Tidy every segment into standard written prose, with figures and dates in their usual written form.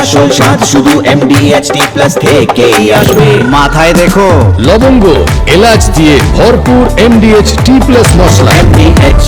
আসল স্বাদ শুধু MDHT+ থেকেই আসবে। মাথায় দেখো লবঙ্গ এলাচ দিয়ে ভরপুর MDHT+ মশলা। MDH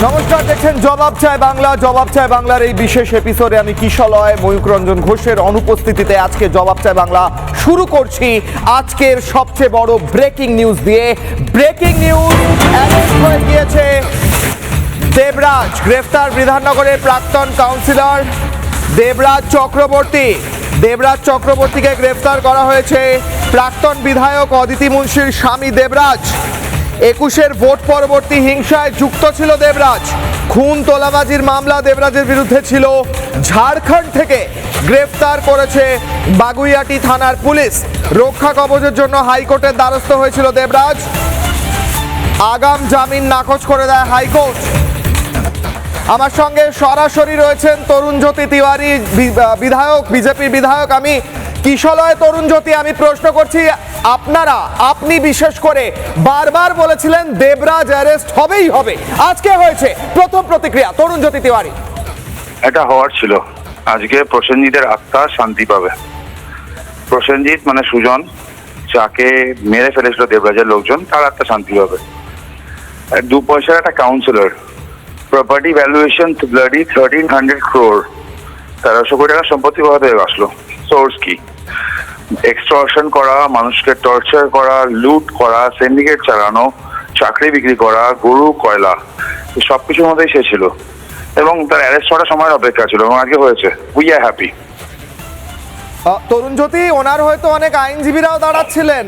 নমস্কার, দেখছেন জবাব চায় বাংলা। জবাব চায় বাংলার এই বিশেষ এপিসোডে আমি কিশলয় ময়ূক রঞ্জন ঘোষের অনুপস্থিতিতে আজকে জবাব চায় বাংলা শুরু করছি আজকের সবচেয়ে বড় ব্রেকিং নিউজ দিয়ে। ব্রেকিং নিউজ, অ্যারেস্ট হয়ে গিয়েছে দেবরাজ, গ্রেফতার বিধাননগরের প্রাক্তন কাউন্সিলর দেবরাজ চক্রবর্তী। দেবরাজ চক্রবর্তীকে গ্রেফতার করা হয়েছে। প্রাক্তন বিধায়ক অদিতি মুন্সির স্বামী দেবরাজ। 21-এর ভোট পরবর্তী হিংসায় যুক্ত ছিল দেবরাজ। খুন তোলাবাজির মামলা দেবরাজের বিরুদ্ধে ছিল। ঝাড়খণ্ড থেকে গ্রেফতার করেছে বাগুইয়াটি থানার পুলিশ। রক্ষা কবচের জন্য হাইকোর্টের দ্বারস্থ হয়েছিল দেবরাজ। আগাম জামিন নাকচ করে দেয় হাইকোর্ট। আমার সঙ্গে সরাসরি রয়েছেন তরুণজ্যোতি তিওয়ারি, বিধায়ক, বিজেপির বিধায়ক। আমি কিশলয় তরুণজ্যোতি, আমি প্রশ্ন করছি, আপনি বিশেষ করে বারবার বলেছিলেন দেবরাজ অ্যারেস্ট হবেই হবে, আজকে হয়েছে। প্রথম প্রতিক্রিয়া তরুণজ্যোতি তিওয়ারি। এটা হওয়ার ছিল। আজকে প্রসেনজিতের আত্মা শান্তি পাবে। প্রসেনজিৎ মানে সুজন, যাকে মেরে ফেলেছিল দেবরাজের লোকজন, তার আত্মা শান্তি পাবে। 2 পয়সার একটা councillor, property valuation bloody 1300 crore, 1300 কোটি টাকা সম্পত্তি কোথা থেকে আসলো? সোর্স কি? এক্সটর্শন করা, মানুষকে টর্চার করা, লুট করা, সিন্ডিকেট চালানো, চাকরি বিক্রি করা, গরু কয়লা, সবকিছুর মধ্যেই সে ছিল এবং তার অ্যারেস্ট হওয়ার সময়ের অপেক্ষা ছিল এবং আজকে হয়েছে। We are happy. তরুণজ্যোতি, ওনার হয়তো অনেক আইনজীবীরাও দাঁড়াচ্ছিলেন।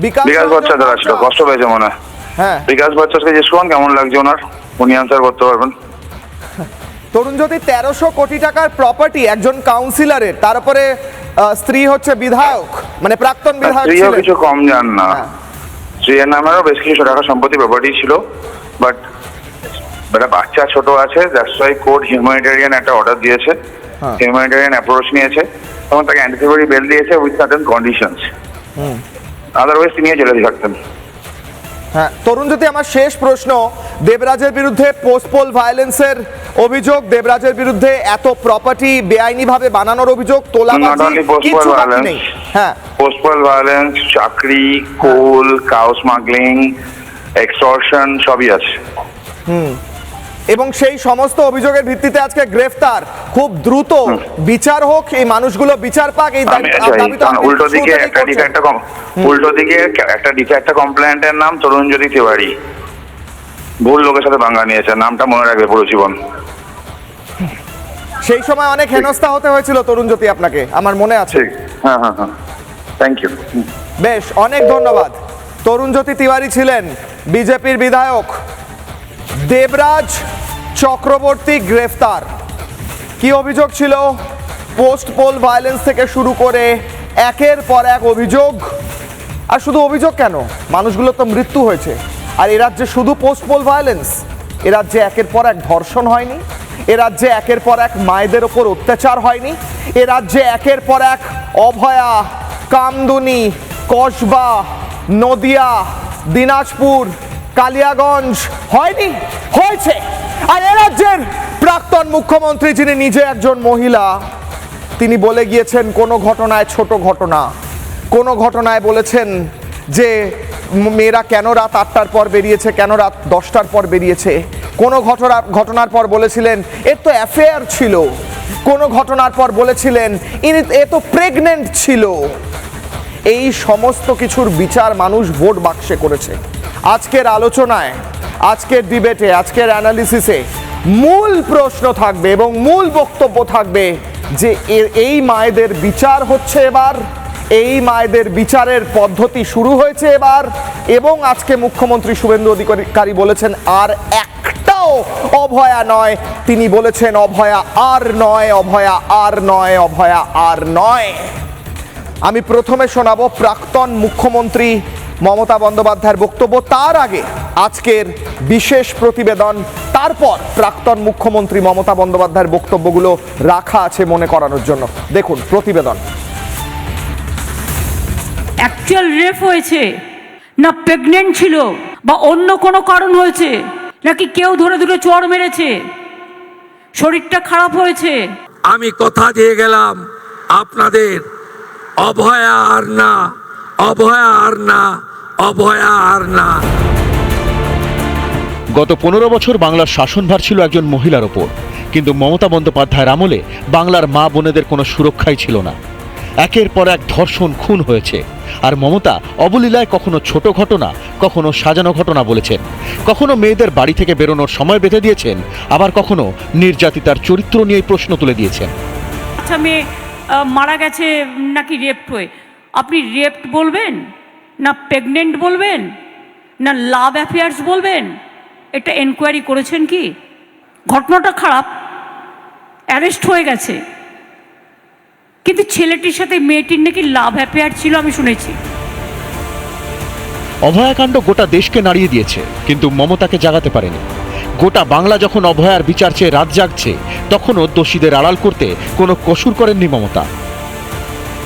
বিকাশ বাচ্চা দাঁড়াচ্ছিল, কষ্ট পেয়েছে মনে হয়। হ্যাঁ, বিকাশ বাচ্চাকে জিজ্ঞেস করুন কেমন লাগছে ওনার, উনি আনসার করতে পারবেন। তরুণজ্যোতি, 1300 কোটি টাকার প্রপার্টি একজন কাউন্সিলরের, তারপরে স্ত্রী হচ্ছে বিধায়ক, মানে প্রাক্তন বিধায়ক স্ত্রীও ছিলেন। কিছু কম যান না, স্ত্রীর নামেরও বেশ কিছু টাকা সম্পত্তি প্রপার্টি ছিল, বাট একটা বাচ্চা ছোট আছে, দ্যাটস ওয়াই কোর্ট হিউম্যানিটেরিয়ান একটা অর্ডার দিয়েছে, হিউম্যানিটেরিয়ান অ্যাপ্রোচ নিয়েছে এবং তাকে অ্যান্টিসিপেটরি বেল দিয়েছে উইথ সার্টেন কন্ডিশনস। আদারওয়াইজ তিনি জেলে থাকতেন। হ্যাঁ তরুণজ্যোতি, আমার শেষ প্রশ্ন, দেবরাজের বিরুদ্ধে পোস্টপোল ভায়োলেন্সের অভিযোগ, দেবরাজের বিরুদ্ধে এত প্রপার্টি বেআইনিভাবে বানানোর অভিযোগ, তোলাবাজি, কিছু বাকি নেই। হ্যাঁ, পোস্টপোল ভায়োলেন্স, চাকরি, কোল, কাউ স্মাগলিং, এক্সটর্শন সবই আছে। এবং সেই সমস্ত অভিযোগের ভিত্তিতে আজকে গ্রেফতার। খুব দ্রুত বিচার হোক, এই মানুষগুলো বিচার পাক, এই দাবি তো উল্টো দিকে একটা ডিফেক্ট কমপ্লেন্টের নাম তরুণজ্যোতি তিওয়ারি, ভুল লোকের সাথে বাংলা নিয়েছে, নামটা মনে রাখবে পুরো জীবন। সেই সময় অনেক হেনস্থা হতে হয়েছিল তরুণজ্যোতি আপনাকে, আমার মনে আছে। হ্যাঁ হ্যাঁ হ্যাঁ, থ্যাংক ইউ। বেশ, অনেক ধন্যবাদ। তরুণজ্যোতি তিওয়ারি ছিলেন বিজেপির বিধায়ক। দেবরাজ চক্রবর্তী গ্রেফতার। কি অভিযোগ ছিল? পোস্ট পোল ভায়োলেন্স থেকে শুরু করে একের পর এক অভিযোগ। আর শুধু অভিযোগ কেন, মানুষগুলো তো মৃত্যু হয়েছে। আর এ রাজ্যে শুধু পোস্ট পোল ভায়োলেন্স, এ রাজ্যে একের পর এক ধর্ষণ হয়নি, এ রাজ্যে একের পর এক মায়েদের ওপর অত্যাচার হয়নি, এ রাজ্যে একের পর এক অভয়া, কামদুনি, কসবা, নদিয়া, দিনাজপুর, কালিয়াগঞ্জ হয়নি? হয়েছে। আর এ রাজ্যের প্রাক্তন মুখ্যমন্ত্রী, যিনি নিজে একজন মহিলা, তিনি বলে গিয়েছেন কোনো ঘটনায় ছোট ঘটনা, কোনো ঘটনায় বলেছেন যে মেয়েরা কেন রাত 8টার পর বেরিয়েছে, কেন রাত 10টার পর বেরিয়েছে। কোনো ঘটনার পর বলেছিলেন এর তো অ্যাফেয়ার ছিল, কোনো ঘটনার পর বলেছিলেন এ তো প্রেগনেন্ট ছিল। এই সমস্ত কিছুর বিচার মানুষ ভোট বাক্সে করেছে। আজকের আলোচনায়, আজকের ডিবেটে, আজকের অ্যানালিসিসে মূল প্রশ্ন থাকবে এবং মূল বক্তব্য থাকবে যে এই মায়েদের বিচার হচ্ছে এবার, এই মায়েদের বিচারের পদ্ধতি শুরু হয়েছে এবার, এবং আজকে মুখ্যমন্ত্রী শুভেন্দু অধিকারী বলেছেন আর একটাও অভয়া নয়। তিনি বলেছেন অভয়া আর নয়, অভয়া আর নয়, অভয়া আর নয়। আমি প্রথমে শোনাবো প্রাক্তন মুখ্যমন্ত্রী মমতা বন্দ্যোপাধ্যায়ের বক্তব্য, তার আগে আজকের বিশেষ প্রতিবেদন, তারপর প্রাক্তন মুখ্যমন্ত্রী মমতা বন্দ্যোপাধ্যায়ের বক্তব্যগুলো রাখা আছে মনে করানোর জন্য। দেখুন প্রতিবেদন। অ্যাকচুয়াল রেপ হয়েছে না প্রেগনেন্ট ছিল বা অন্য কোনো কারণ হয়েছে, নাকি কেউ ধরে ধরে চড় মেরেছে, শরীরটা খারাপ হয়েছে? আমি কথা দিয়ে গেলাম আপনাদের, অভয়া আর না, অভয়া আর না, অভয়া আর না। গত 15 বছর বাংলার শাসনভার ছিল একজন মহিলার ওপর, কিন্তু মমতা বন্দ্যোপাধ্যায়ের আমলে বাংলার মা বোনেদের কোনো সুরক্ষাই ছিল না। একের পর এক ধর্ষণ, খুন হয়েছে, আর মমতা অবলীলায় কখনো ছোট ঘটনা, কখনো সাজানো ঘটনা বলেছেন, কখনো মেয়েদের বাড়ি থেকে বেরোনোর সময় বেঁধে দিয়েছেন, আবার কখনো নির্যাতিতার চরিত্র নিয়ে প্রশ্ন তুলে দিয়েছেন। আচ্ছা, মেয়ে মারা গেছে নাকি রেপড হয়ে, আপনি রেপড বলবেন না প্রেগনেন্ট বলবেন না লাভ অ্যাফেয়ার্স বলবেন? এটা এনকোয়ারি করেছেন কি? ঘটনাটা খারাপ, অ্যারেস্ট হয়ে গেছে, কিন্তু ছেলেটির সাথে মেয়েটির নাকি লাভ অ্যাফেয়ার ছিল আমি শুনেছি। অভয়াকাণ্ড গোটা দেশকে নাড়িয়ে দিয়েছে, কিন্তু মমতাকে জাগাতে পারেনি। গোটা বাংলা যখন অভয়ার বিচার চেয়ে রাত জাগছে, তখনও দোষীদের আড়াল করতে কোনো কসুর করেননি মমতা।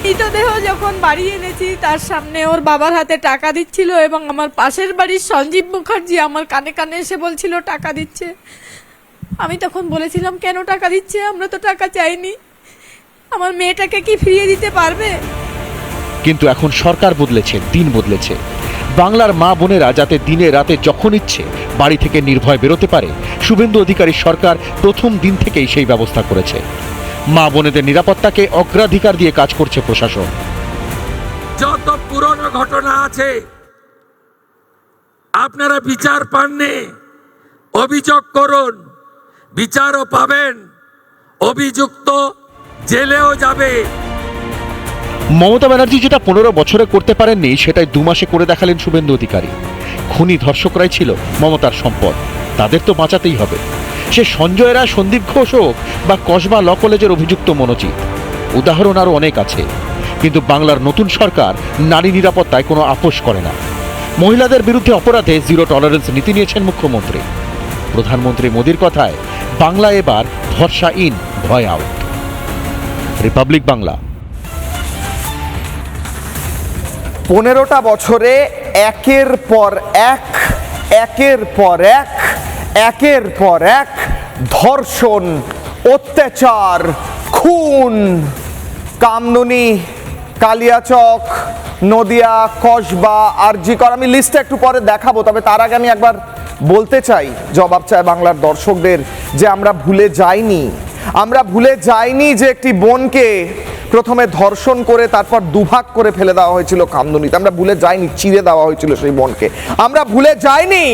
মৃতদেহ যখন বাড়ি এনেছি, তার সামনে ওর বাবার হাতে টাকা দিচ্ছিল, এবং আমার পাশের বাড়ির সঞ্জীব মুখার্জি আমার কানে কানে এসে বলছিল টাকা দিচ্ছে। আমি তখন বলেছিলাম কেন টাকা দিচ্ছে, আমরা তো টাকা চাইনি, আমার মেয়েটাকে কি ফিরিয়ে দিতে পারবে? কিন্তু এখন সরকার বদলেছে, দিন বদলেছে। বাংলার মা বোনেরা যাতে দিনে রাতে যখন ইচ্ছে বাড়ি থেকে নির্ভয় বেরোতে পারে, শুভেন্দু অধিকারী সরকার প্রথম দিন থেকেই সেই ব্যবস্থা করেছে। মা বোনেদের নিরাপত্তাকে অগ্রাধিকার দিয়ে কাজ করছে প্রশাসন। যত পুরনো ঘটনা আছে আপনারা বিচার পাননি, অভিযোগ করুন, বিচারও পাবেন, অভিযুক্ত জেলেও যাবে। মমতা ব্যানার্জি যেটা 15 বছরে করতে পারেননি, সেটাই 2 মাসে করে দেখালেন শুভেন্দু অধিকারী। খুনি ধর্ষকরাই ছিল মমতার সম্পদ, তাদের তো বাঁচাতেই হবে। সে সঞ্জয় রায়, সন্দীপ ঘোষ হোক বা কসবা ল কলেজের অভিযুক্ত মনোজিৎ, উদাহরণ আরও অনেক আছে। কিন্তু বাংলার নতুন সরকার নারী নিরাপত্তায় কোনো আপোষ করে না। মহিলাদের বিরুদ্ধে অপরাধে জিরো টলারেন্স নীতি নিয়েছেন মুখ্যমন্ত্রী। প্রধানমন্ত্রী মোদির কথায় বাংলা এবার ভরসা ইন, ভয় আউট। রিপাবলিক বাংলা। 15টা বছরে একের পর এক, একের পর এক, একের পর এক ধর্ষণ, অত্যাচার, খুন, কামদুনি, কালিয়াচক, নদিয়া, কসবা, আরজি কর, আমি লিস্টটা একটু পরে দেখাবো। তবে তার আগে আমি একবার বলতে চাই, জবাব চাই বাংলার দর্শকদের, যে আমরা ভুলে যাইনি, আমরা ভুলে যাইনি যে একটি বোনকে প্রথমে ধর্ষণ করে তারপর দুভাগ করে ফেলে দেওয়া হয়েছিল কামদুনিতে। আমরা ভুলে যাইনি, চিড়ে দেওয়া হয়েছিল সেই বোনকে। আমরা ভুলে যাইনি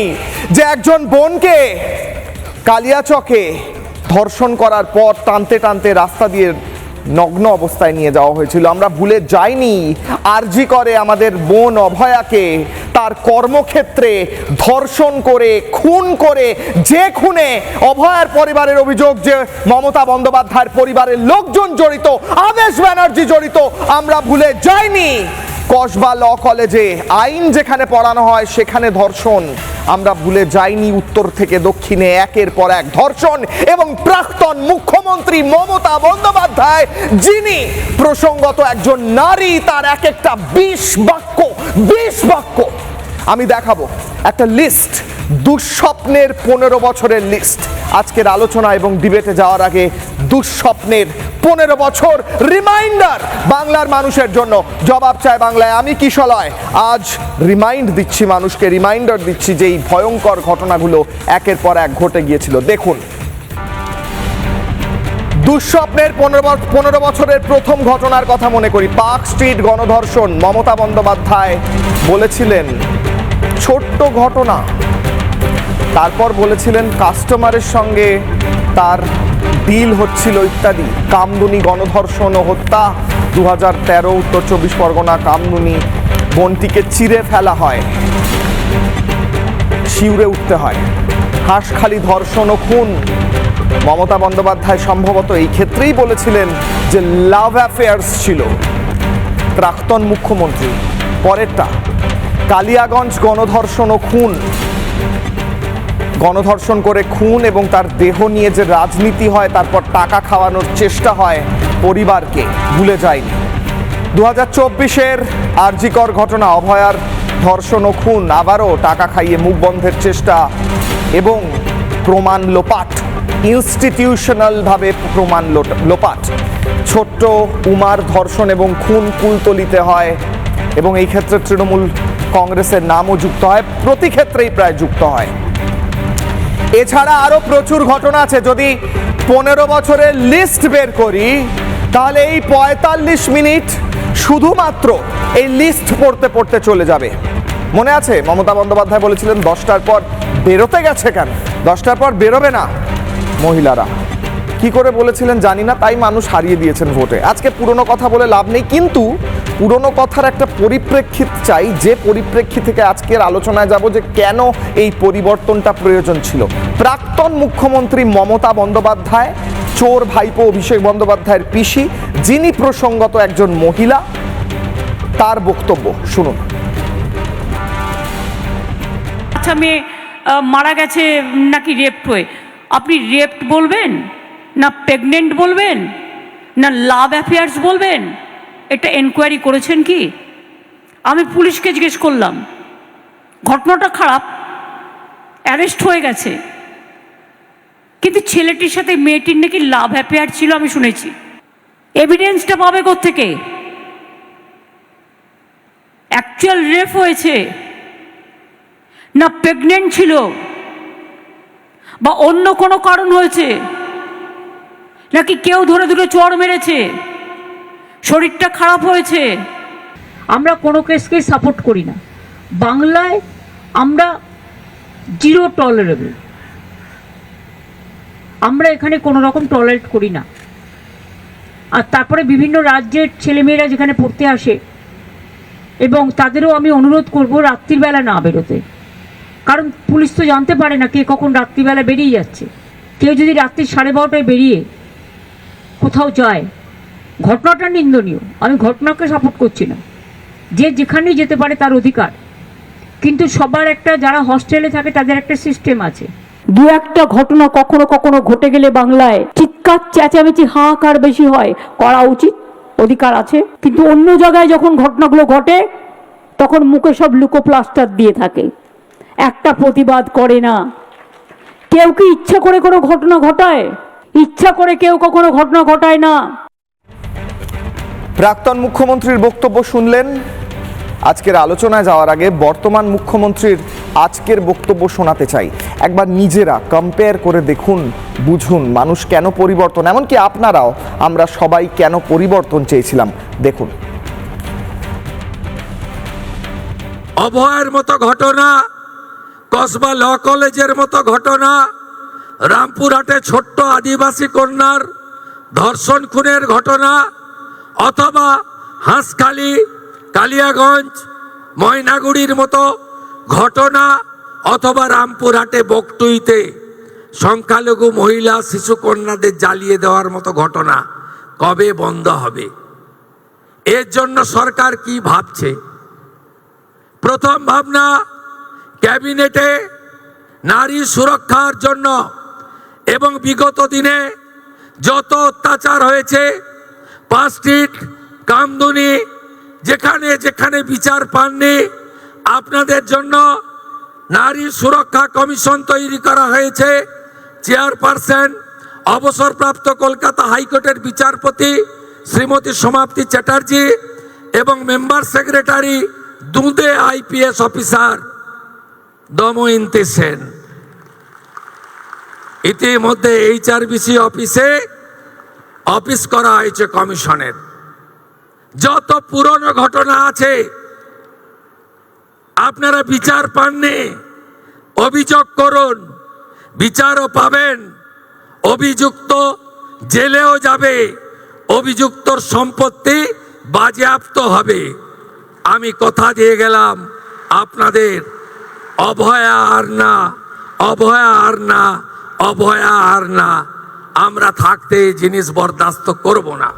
যে একজন বোনকে কালিয়াচকে ধর্ষণ করার পর টানতে টানতে রাস্তা দিয়ে নগ্ন অবস্থায় নিয়ে যাওয়া হয়েছিল। আমরা ভুলে যাইনি আরজি করে আমাদের বোন অভয়াকে তার কর্মক্ষেত্রে ধর্ষণ করে, খুন করে, যে খুনে অভয়ার পরিবারের অভিযোগ যে মমতা বন্দ্যোপাধ্যায়ের পরিবারের লোকজন জড়িত, আদেশ ব্যানার্জি জড়িত। আমরা ভুলে যাইনি কসবা ল কলেজে আইন যেখানে পড়ানো হয় সেখানে ধর্ষণ। আমরা ভুলে যাইনি উত্তর থেকে দক্ষিণে একের পর এক ধর্ষণ, এবং প্রাক্তন মুখ্যমন্ত্রী মমতা বন্দ্যোপাধ্যায়, যিনি প্রসঙ্গত একজন নারী, তার এক একটা 20 বাক্য আমি দেখাবো। একটা লিস্ট, দুঃস্বপ্নের 15 বছরের লিস্ট। আজকের আলোচনা এবং ডিবেটে যাওয়ার আগে দুঃস্বপ্নের 15 বছর রিমাইন্ডার বাংলার মানুষের জন্য। জবাব চায় বাংলায় আমি কিশলয় আজ রিমাইন্ড দিচ্ছি মানুষকে, রিমাইন্ডার দিচ্ছি যে এই ভয়ঙ্কর ঘটনাগুলো একের পর এক ঘটে গিয়েছিল। দেখুন, দুঃস্বপ্নের 15 বছরের প্রথম ঘটনার কথা মনে করি। পার্ক স্ট্রিট গণধর্ষণ। মমতা বন্দ্যোপাধ্যায় বলেছিলেন ছোট্ট ঘটনা, তারপর বলেছিলেন কাস্টমারের সঙ্গে তার ডিল হচ্ছিল ইত্যাদি। কামদুনি গণধর্ষণ ও হত্যা 2013 উত্তর 24 পরগনা কামদুনি বোনটিকে চিরে ফেলা হয়, শিউরে উঠতে হয়। হাঁসখালি ধর্ষণ ও খুন। মমতা বন্দ্যোপাধ্যায় সম্ভবত এই ক্ষেত্রেই বলেছিলেন যে লাভ অ্যাফেয়ার্স ছিল প্রাক্তন মুখ্যমন্ত্রী। পরেরটা কালিয়াগঞ্জ গণধর্ষণ ও খুন। গণধর্ষণ করে খুন এবং তার দেহ নিয়ে যে রাজনীতি হয়, তারপর টাকা খাওয়ানোর চেষ্টা হয় পরিবারকে, ভুলে যায়নি। 2024-এর আরজিকর ঘটনা, অভয়ার ধর্ষণ ও খুন, আবারও টাকা খাইয়ে মুখ বন্ধের চেষ্টা এবং প্রমাণ লোপাট, ইনস্টিটিউশনালভাবে প্রমাণ লোপাট। ছোট্ট উমার ধর্ষণ এবং খুন কুলতলিতে হয় এবং এই ক্ষেত্রে তৃণমূল কংগ্রেসের নামও যুক্ত হয়, প্রতি ক্ষেত্রেই প্রায় যুক্ত হয়। এছাড়া আরো প্রচুর ঘটনা আছে। যদি 15 বছরের লিস্ট বের করি তাহলে এই 45 মিনিট শুধুমাত্র এই লিস্ট পড়তে পড়তে চলে যাবে। মনে আছে মমতা বন্দ্যোপাধ্যায় বলেছিলেন 10টার পর বেরোতে গেছে কেন, 10টার পর বেরোবে না মহিলারা। কি করে বলেছিলেন জানি না, তাই মানুষ হারিয়ে দিয়েছেন ভোটে। আজকে পুরনো কথা বলে লাভ নেই, কিন্তু পুরনো কথার একটা পরিপ্রেক্ষিত চাই, যে পরিপ্রেক্ষিত থেকে আজকের আলোচনায় যাব যে কেন এই পরিবর্তনটা প্রয়োজন ছিল। প্রাক্তন মুখ্যমন্ত্রী মমতা বন্দ্যোপাধ্যায়, চোর ভাইপো অভিষেক বন্দ্যোপাধ্যায়ের পিসি, যিনি প্রসঙ্গত একজন মহিলা, তার বক্তব্য শুনুন। আচ্ছা, মেয়ে মারা গেছে নাকি রেপ্ট হয়ে, আপনি রেপ্ট বলবেন না প্রেগনেন্ট বলবেন না লাভ অ্যাফেয়ার্স বলবেন? এটা এনকোয়ারি করেছেন কি? আমি পুলিশকে জিজ্ঞেস করলাম, ঘটনাটা খারাপ, অ্যারেস্ট হয়ে গেছে, কিন্তু ছেলেটির সাথে মেয়েটির নাকি লাভ অ্যাফেয়ার ছিল আমি শুনেছি। এভিডেন্সটা পাবে কোত্থেকে? অ্যাকচুয়াল রেপ হয়েছে না প্রেগনেন্ট ছিল বা অন্য কোনো কারণ হয়েছে, নাকি কেউ ধরে ধরে চড় মেরেছে, শরীরটা খারাপ হয়েছে? আমরা কোনো কেসকেই সাপোর্ট করি না। বাংলায় আমরা জিরো টলারেবল, আমরা এখানে কোনো রকম টলারেট করি না। আর তারপরে বিভিন্ন রাজ্যের ছেলেমেয়েরা যেখানে পড়তে আসে, এবং তাদেরও আমি অনুরোধ করব রাত্রিবেলা না বেরোতে, কারণ পুলিশ তো জানতে পারে না কে কখন রাত্রিবেলা বেরিয়ে যাচ্ছে। কেউ যদি রাত্রি 12:30টায় বেরিয়ে কোথাও যায়, ঘটনাটা নিন্দনীয়, আমি ঘটনাকে সাপোর্ট করছি না, যে যেখানেই যেতে পারে তার অধিকার, কিন্তু সবার একটা, যারা হস্টেলে থাকে তাদের একটা সিস্টেম আছে। দু একটা ঘটনা কখনো কখনো ঘটে গেলে বাংলায় চিৎকার চেঁচামেচি হাহাকার বেশি হয়, করা উচিত, অধিকার আছে। কিন্তু অন্য জায়গায় যখন ঘটনাগুলো ঘটে তখন মুখে সব লুকোপ্লাস্টার দিয়ে থাকে, একটা প্রতিবাদ করে না। কেউ কি ইচ্ছা করে কোনো ঘটনা ঘটায়? ইচ্ছা করে কেউ কখনো ঘটনা ঘটায় না। প্রাক্তন মুখ্যমন্ত্রীর বক্তব্য শুনলেন। আজকের আলোচনায় যাওয়ার আগে বর্তমান মুখ্যমন্ত্রীর আজকের বক্তব্য শোনাতে চাই। একবার নিজেরা কম্পেয়ার করে দেখুন, বুঝুন মানুষ কেন পরিবর্তন, এমনকি আপনারাও, আমরা সবাই কেন পরিবর্তন চেয়েছিলাম। দেখুন। অভয়ের মতো ঘটনা, কসবা ল কলেজের মতো ঘটনা, রামপুরহাটে ছোট্ট আদিবাসী কন্যার ধর্ষণ খুনের ঘটনা, অথবা হাঁসখালি, কালিয়াগঞ্জ, ময়নাগুড়ির মতো ঘটনা, অথবা রামপুরহাটে বকটুইতে সংখ্যালঘু মহিলা শিশু কন্যাদের জ্বালিয়ে দেওয়ার মতো ঘটনা কবে বন্ধ হবে? এর জন্য সরকার কি ভাবছে? প্রথম ভাবনা, ক্যাবিনেটে নারী সুরক্ষার জন্য এবং বিগত দিনে যত অত্যাচার হয়েছে, পার্ক স্ট্রিট, কামদুনি, যেখানে যেখানে বিচার পাননি, আপনাদের জন্য নারী সুরক্ষা কমিশন তৈরি করা হয়েছে। চেয়ারপারসন অবসরপ্রাপ্ত কলকাতা হাইকোর্টের বিচারপতি শ্রীমতী সমাপ্তি চ্যাটার্জি এবং মেম্বার সেক্রেটারি দুঁদে আইপিএস অফিসার দময়ন্তী সেন। ইতিমধ্যে HRBC অফিসে অফিস করা হয়েছে কমিশনের। যত পুরনো ঘটনা আছে, আপনারা বিচার পাননি, অভিযোগ করুন, বিচারও পাবেন, অভিযুক্ত জেলেও যাবে, অভিযুক্তর সম্পত্তি বাজেয়াপ্ত হবে। আমি কথা দিয়ে গেলাম আপনাদের, অভয়া আর না, অভয়া আর না, অভয়া আর না। আমরা থাকতে এই জিনিস বরদাস্ত করব না।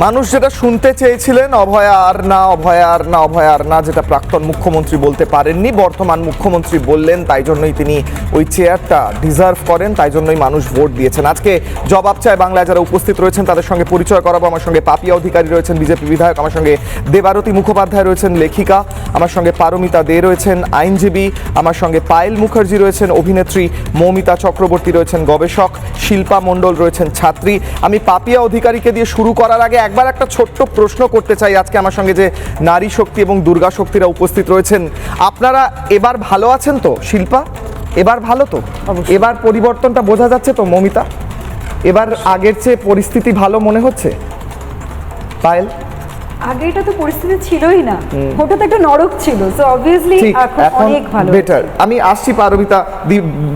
মানুষ যেটা শুনতে চেয়েছিলেন, অভয়া আর না, অভয়া আর না, অভয়া আর না, যেটা প্রাক্তন মুখ্যমন্ত্রী বলতে পারেননি, বর্তমান মুখ্যমন্ত্রী বললেন, তাই জন্যই তিনি ওই চেয়ারটা ডিজার্ভ করেন, তাই জন্যই মানুষ ভোট দিয়েছেন। আজকে জবাব চায় বাংলায় যারা উপস্থিত রয়েছেন তাদের সঙ্গে পরিচয় করাবো। আমার সঙ্গে পাপিয়া অধিকারী রয়েছেন, বিজেপি বিধায়ক, আমার সঙ্গে দেবারতী মুখোপাধ্যায় রয়েছেন, লেখিকা, আমার সঙ্গে পারমিতা দে রয়েছেন, আইনজীবী, আমার সঙ্গে পায়েল মুখার্জি রয়েছেন, অভিনেত্রী, মৌমিতা চক্রবর্তী রয়েছেন, গবেষক, শিল্পা মণ্ডল রয়েছেন, ছাত্রী। আমি পাপিয়া অধিকারীকে দিয়ে শুরু করার আগে একবার একটা ছোট্ট প্রশ্ন করতে চাই। আজকে আমার সঙ্গে যে নারী শক্তি এবং দুর্গা শক্তিরা উপস্থিত রয়েছেন, আপনারা এবার ভালো আছেন তো? শিল্পা, এবার ভালো তো? এবার পরিবর্তনটা বোঝা যাচ্ছে তো? মৌমিতা, এবার আগের চেয়ে পরিস্থিতি ভালো মনে হচ্ছে? পায়েল, আগে এটা তো পরিস্থিতি ছিলই না, ওটা তো একটা নরক ছিল, সো অবভিয়াসলি এখন অনেক ভালো, বেটার। আমি আসছি পারমিতা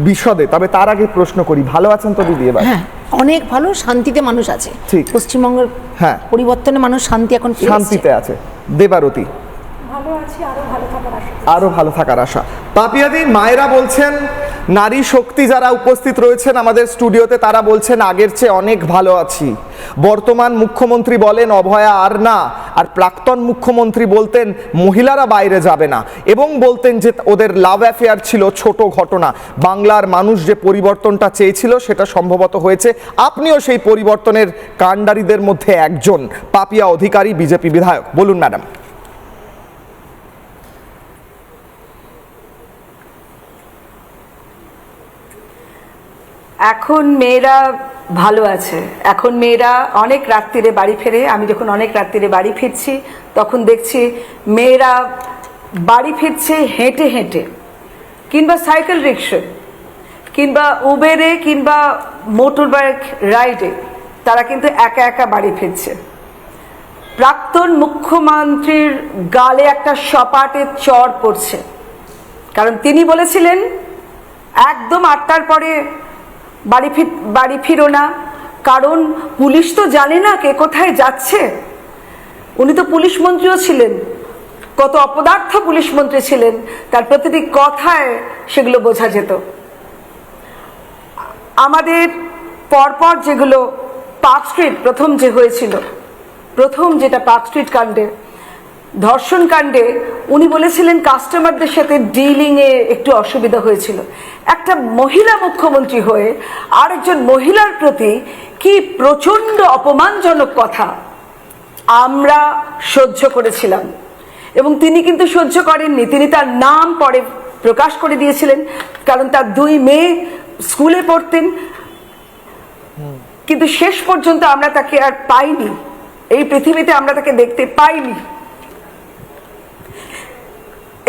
বিশদে, তবে তার আগে প্রশ্ন করি, ভালো আছেন তো দিদি এবার? হ্যাঁ, অনেক ভালো, শান্তিতে মানুষ আছে। ঠিক। পশ্চিমবঙ্গের হ্যাঁ, পরিবর্তনে মানুষ শান্তি এখন পেয়েছে। শান্তিতে আছে। দেবারতী, ভালো আছি, আরো ভালো থাকার আশা। আরো ভালো থাকার আশা। পাপিয়াদি, মায়েরা বলছেন, নারী শক্তি যারা উপস্থিত রয়েছেন আমাদের স্টুডিওতে তারা বলছেন আগের চেয়ে অনেক ভালো আছি। বর্তমান মুখ্যমন্ত্রী বলেন অভয়া আর না, আর প্রাক্তন মুখ্যমন্ত্রী বলতেন মহিলারা বাইরে যাবে না, এবং বলতেন যে ওদের লাভ অ্যাফেয়ার ছিল ছোট ঘটনা। বাংলার মানুষ যে পরিবর্তনটা চেয়েছিল সেটা সম্ভবত হয়েছে। আপনিও সেই পরিবর্তনের কাণ্ডারীদের মধ্যে একজন। পাপিয়া অধিকারী, বিজেপি বিধায়ক, বলুন ম্যাডাম। এখন মেয়েরা ভালো আছে, এখন মেয়েরা অনেক রাত্রিরে বাড়ি ফেরে। আমি যখন অনেক রাত্রিরে বাড়ি ফিরছি তখন দেখছি মেয়েরা বাড়ি ফিরছে হেঁটে হেঁটে, কিংবা সাইকেল রিক্সায়, কিংবা উবেরে, কিংবা মোটর বাইক রাইডে, তারা কিন্তু একা একা বাড়ি ফিরছে। প্রাক্তন মুখ্যমন্ত্রীর গালে একটা সপাটের চড় পড়ছে, কারণ তিনি বলেছিলেন একদম 8টার পরে বাড়ি ফিরো না, কারণ পুলিশ তো জানে না কে কোথায় যাচ্ছে। উনি তো পুলিশ মন্ত্রীও ছিলেন, কত অপদার্থ পুলিশ মন্ত্রী ছিলেন, তার প্রতিটি কথায় সেগুলো বোঝা যেত। আমাদের পরপর যেগুলো পার্ক স্ট্রিট প্রথম যে হয়েছিল, প্রথম যেটা পার্ক স্ট্রিট কাণ্ডে, ধর্ষণ কাণ্ডে, উনি বলেছিলেন কাস্টমারদের সাথে ডিলিংয়ে একটু অসুবিধা হয়েছিল। একটা মহিলা মুখ্যমন্ত্রী হয়ে আরেকজন মহিলার প্রতি কি প্রচণ্ড অপমানজনক কথা আমরা সহ্য করেছিলাম, এবং তিনি কিন্তু সহ্য করেননি। তিনি তার নাম পরে প্রকাশ করে দিয়েছিলেন, কারণ তার 2 মেয়ে স্কুলে পড়তেন, কিন্তু শেষ পর্যন্ত আমরা তাকে আর পাইনি, এই পৃথিবীতে আমরা তাকে দেখতে পাইনি।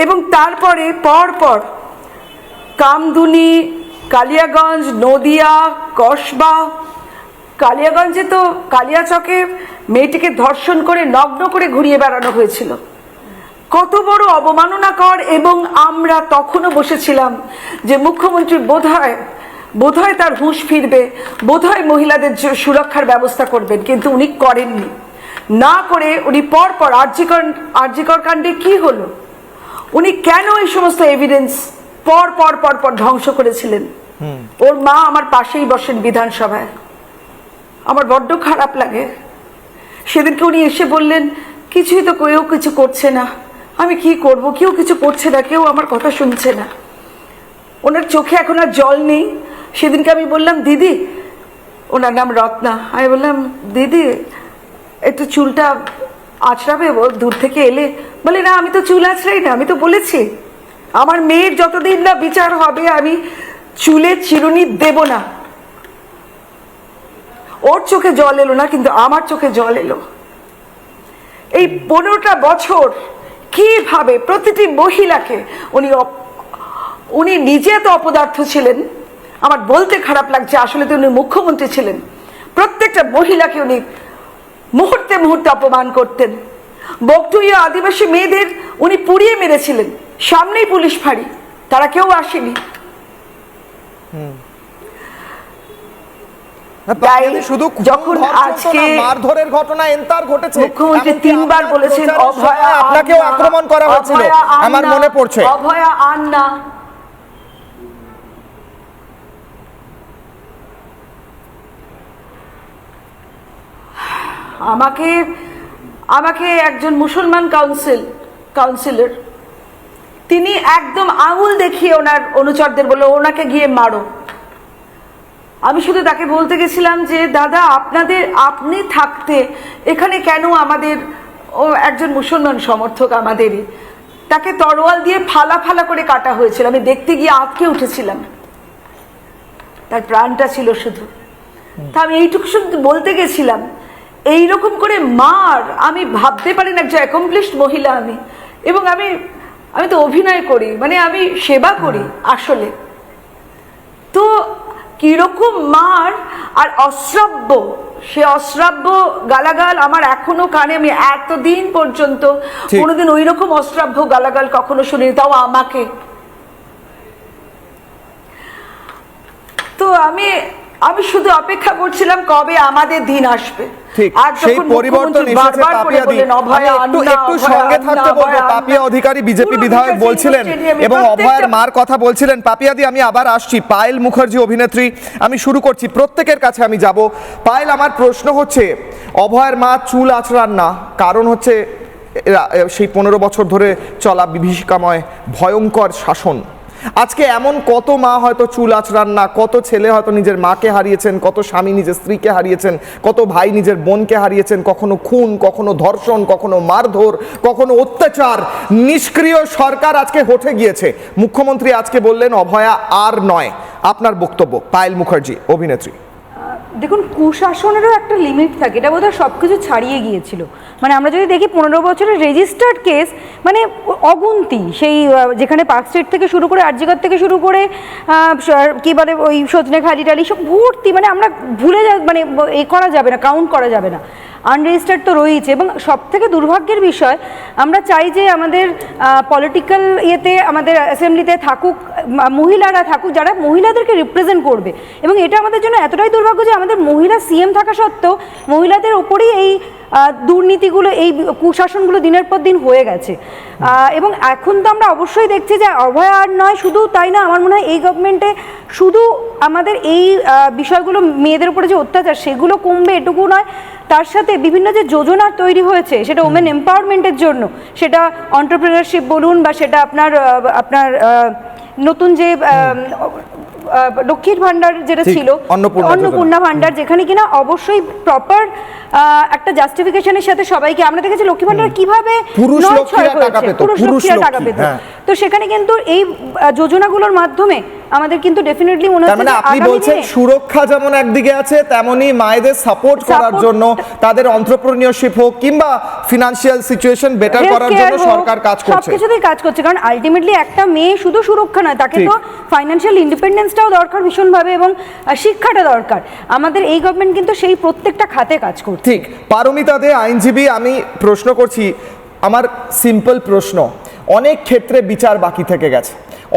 এবং তারপরে পরপর কামদুনি, কালিয়াগঞ্জ, নদিয়া, কসবা, কালিয়াগঞ্জে তো কালিয়াচকে মেয়েটিকে ধর্ষণ করে নগ্ন করে ঘুরিয়ে বেড়ানো হয়েছিল। কত বড় অবমাননাকর! এবং আমরা তখনও বসেছিলাম যে মুখ্যমন্ত্রী বোধহয় তার হুঁশ ফিরবে, বোধহয় মহিলাদের সুরক্ষার ব্যবস্থা করবেন, কিন্তু উনি করেননি। না করে উনি পরপর আরজিকর কাণ্ডে কি হলো, উনি কেন এই সমস্ত এভিডেন্স পর ধ্বংস করেছিলেন? ওর মা আমার পাশেই বসেন বিধানসভায়, আমার বড্ড খারাপ লাগে। সেদিনকে উনি এসে বললেন কিছুই তো কেউ কিছু করছে না, আমি কি করব, কেউ কিছু করছে না, কেউ আমার কথা শুনছে না। ওনার চোখে এখন আর জল নেই। সেদিনকে আমি বললাম দিদি, ওনার নাম রত্না, আমি বললাম দিদি একটু চুলটা আঁচড়াবে, দূর থেকে এলে। বলে না, আমি তো চুল আঁচড়াই না, আমি তো বলেছি আমার মেয়ের যতদিন না বিচার হবে আমি চুলে চিরুনি দেব না। ওর চোখে জল এলো না, কিন্তু আমার চোখে জল এলো। এই 15টা বছর কিভাবে প্রতিটি মহিলাকে উনি নিজে তো অপদার্থ ছিলেন, আমার বলতে খারাপ লাগছে, আসলে তো উনি মুখ্যমন্ত্রী ছিলেন। প্রত্যেকটা মহিলাকে উনি মুহূর্তে মুহূর্তে অপমান করতেন। বকটুইয়া আদিবাসী মেয়েদের উনি পুড়িয়ে মেরেছিলেন, সামনেই পুলিশ ফাঁড়ি, তারা কেউ আসেনি। পাপিয়াদি শুধু যখন আজকে মারধরের ঘটনা এন্তার ঘটেছে, মুখ্যমন্ত্রী এমনকি 3 বার আপনার বলেছেন প্রচারের অভয়া সময় আপনাকেও আক্রমণ করা হয়েছিল, আমার মনে পড়ছে। অভয়া আন না। আমাকে একজন মুসলমান কাউন্সিলর তিনি একদম আঙুল দেখিয়ে ওনার অনুচরদের বলল ওনাকে গিয়ে মারো। আমি শুধু তাকে বলতে গেছিলাম যে দাদা আপনি থাকতে এখানে কেন আমাদের একজন মুসলমান সমর্থক আমাদেরই, তাকে তরোয়াল দিয়ে ফালা ফালা করে কাটা হয়েছিল, আমি দেখতে গিয়ে আঁতকে উঠেছিলাম, তার প্রাণটা ছিল শুধু। তা আমি এইটুকু শুধু বলতে গেছিলাম, এইরকম করে মার আমি ভাবতে পারি না, একজন অ্যাকমপ্লিশড মহিলা আমি, এবং আমি তো অভিনয় করি, মানে আমি সেবা করি আসলে। তো কিরকম মার আর অশ্রাব্য, সে অশ্রাব্য গালাগাল আমার এখনো কানে, আমি এতদিন পর্যন্ত কোনোদিন ওই রকম অশ্রাব্য গালাগাল কখনো শুনিনি, তাও আমাকে। তো আমি শুধু অপেক্ষা করছিলাম কবে আমাদের দিন আসবে। আর সেই পরিবর্তন এসেছে পাপিয়াদি। একটু সঙ্গে থাকতে বলবো, পাপিয়া অধিকারী বিজেপি বিধায়ক বলছিলেন এবং অভয়ের মার কথা বলছিলেন। পাপিয়াদি আমি আবার আসছি, পায়েল মুখার্জি অভিনেত্রী, আমি শুরু করছি, প্রত্যেকের কাছে আমি যাব। পায়েল, আমার প্রশ্ন হচ্ছে, অভয়ের মা চুল আঁচড়ান না, কারণ হচ্ছে সেই 15 বছর ধরে চলা বিভীষিকাময় ভয়ঙ্কর শাসন। আজকে এমন কত মা হয়তো চুল আঁচড়ান না, কত ছেলে হয়তো নিজের মাকে হারিয়েছেন, কত স্বামী নিজের স্ত্রীকে হারিয়েছেন, কত ভাই নিজের বোনকে হারিয়েছেন, কখনো খুন, কখনো ধর্ষণ, কখনো মারধর, কখনো অত্যাচার। নিষ্ক্রিয় সরকার আজকে হঠে গিয়েছে। মুখ্যমন্ত্রী আজকে বললেন অভয়া আর নয়। আপনার বক্তব্য, পায়েল মুখার্জি অভিনেত্রী। দেখুন, কুশাসনেরও একটা লিমিট থাকে, এটা বোধহয় সব কিছু ছাড়িয়ে গিয়েছিল। মানে আমরা যদি দেখি 15 বছরের রেজিস্টার্ড কেস, মানে অগুন্তি, সেই যেখানে পার্ক স্ট্রিট থেকে শুরু করে আরজিকর থেকে শুরু করে কী বলে ওই সজনেখালি টালি সব ভর্তি, মানে আমরা ভুলে মানে করা যাবে না, কাউন্ট করা যাবে না। আনরেজিস্টার্ড তো রয়েছে, এবং সব থেকে দুর্ভাগ্যের বিষয়, আমরা চাই যে আমাদের পলিটিক্যাল ইয়েতে, আমাদের অ্যাসেম্বলিতে থাকুক মহিলারা, থাকুক যারা মহিলাদেরকে রিপ্রেজেন্ট করবে, এবং এটা আমাদের জন্য এতটাই দুর্ভাগ্য যে আমাদের মহিলা সিএম থাকা সত্ত্বেও মহিলাদের ওপরই এই দুর্নীতিগুলো, এই কুশাসনগুলো দিনের পর দিন হয়ে গেছে। এবং এখন তো আমরা অবশ্যই দেখছি যে অভয়া আর নয়, শুধু তাই না, আমার মনে হয় এই গভর্নমেন্টে শুধু আমাদের এই বিষয়গুলো, মেয়েদের উপরে যে অত্যাচার সেগুলো কমবে এটুকু নয়, তার সাথে বিভিন্ন যে যোজনা তৈরি হয়েছে, সেটা ওমেন এম্পাওয়ারমেন্টের জন্য, সেটা এন্টারপ্রেনারশিপ বলুন, বা সেটা আপনার নতুন যে লক্ষ্মীর ভান্ডার যেটা ছিল, অন্নপূর্ণা ভান্ডার, যেখানে কিনা অবশ্যই প্রপার একটা জাস্টিফিকেশনের সাথে সবাইকে, আমরা দেখেছি লক্ষ্মী ভান্ডার কিভাবে পুরুষ লক্ষ্মীরা টাকা পেত, তো সেখানে কিন্তু এই যোজনাগুলোর মাধ্যমে আমাদের কিন্তু ডেফিনেটলি মনে হচ্ছে, আপনি বলছেন সুরক্ষা যেমন একদিকে আছে, তেমনি মায়েদের সাপোর্ট করার জন্য, তাদের এন্টারপ্রেনিয়রশিপ হোক কিংবা ফিনান্সিয়াল সিচুয়েশন বেটার করার জন্য সরকার কাজ করছে, সবকিছুতেই কাজ করছে। কারণ আলটিমেটলি একটা মেয়ে শুধু সুরক্ষা নয়, তাকে তো ফাইন্যান্সিয়াল ইন্ডিপেন্ডেন্সটাও দরকার ভীষণভাবে, এবং শিক্ষাটা দরকার। আমাদের এই গভর্নমেন্ট কিন্তু সেই প্রত্যেকটা খাতে কাজ করছে। ঠিক। পারমিতা দে, আইনজীবী, আমি প্রশ্ন করছি, আমার সিম্পল প্রশ্ন, অনেক ক্ষেত্রে বিচার বাকি থেকে গেছে,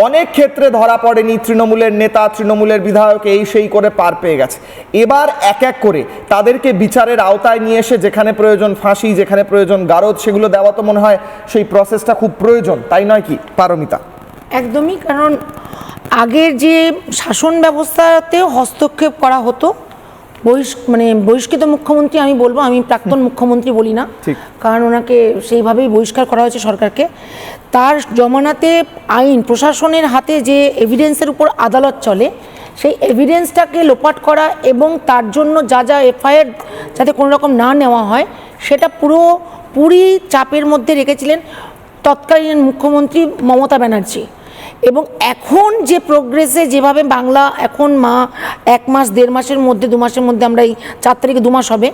অনেক ক্ষেত্রে ধরা পড়েনি, তৃণমূলের নেতা, তৃণমূলের বিধায়ক এই সেই করে পার পেয়ে গেছে। এবার এক এক করে তাদেরকে বিচারের আওতায় নিয়ে এসে যেখানে প্রয়োজন ফাঁসি, যেখানে প্রয়োজন গারদ, সেগুলো দেওয়া তো মনে হয় সেই প্রসেসটা খুব প্রয়োজন, তাই নয় কি পারমিতা? একদমই, কারণ আগের যে শাসন ব্যবস্থাতেও হস্তক্ষেপ করা হতো, বহিষ্কৃত মুখ্যমন্ত্রী আমি বলবো, আমি প্রাক্তন মুখ্যমন্ত্রী বলি না, কারণ ওনাকে সেইভাবেই বহিষ্কার করা হয়েছে সরকারকে। তার জমানাতে আইন প্রশাসনের হাতে যে এভিডেন্সের উপর আদালত চলে, সেই এভিডেন্সটাকে লোপাট করা এবং তার জন্য যা এফআইআর যাতে কোনো রকম না নেওয়া হয়, সেটা পুরোপুরি চাপের মধ্যে রেখেছিলেন তৎকালীন মুখ্যমন্ত্রী মমতা ব্যানার্জি। এবং এখন যে প্রোগ্রেসে যেভাবে বাংলা এখন 1 মাস 1.5 মাসের মধ্যে 2 মাসের মধ্যে, আমরা এই 4 তারিখে 2 মাস হবে,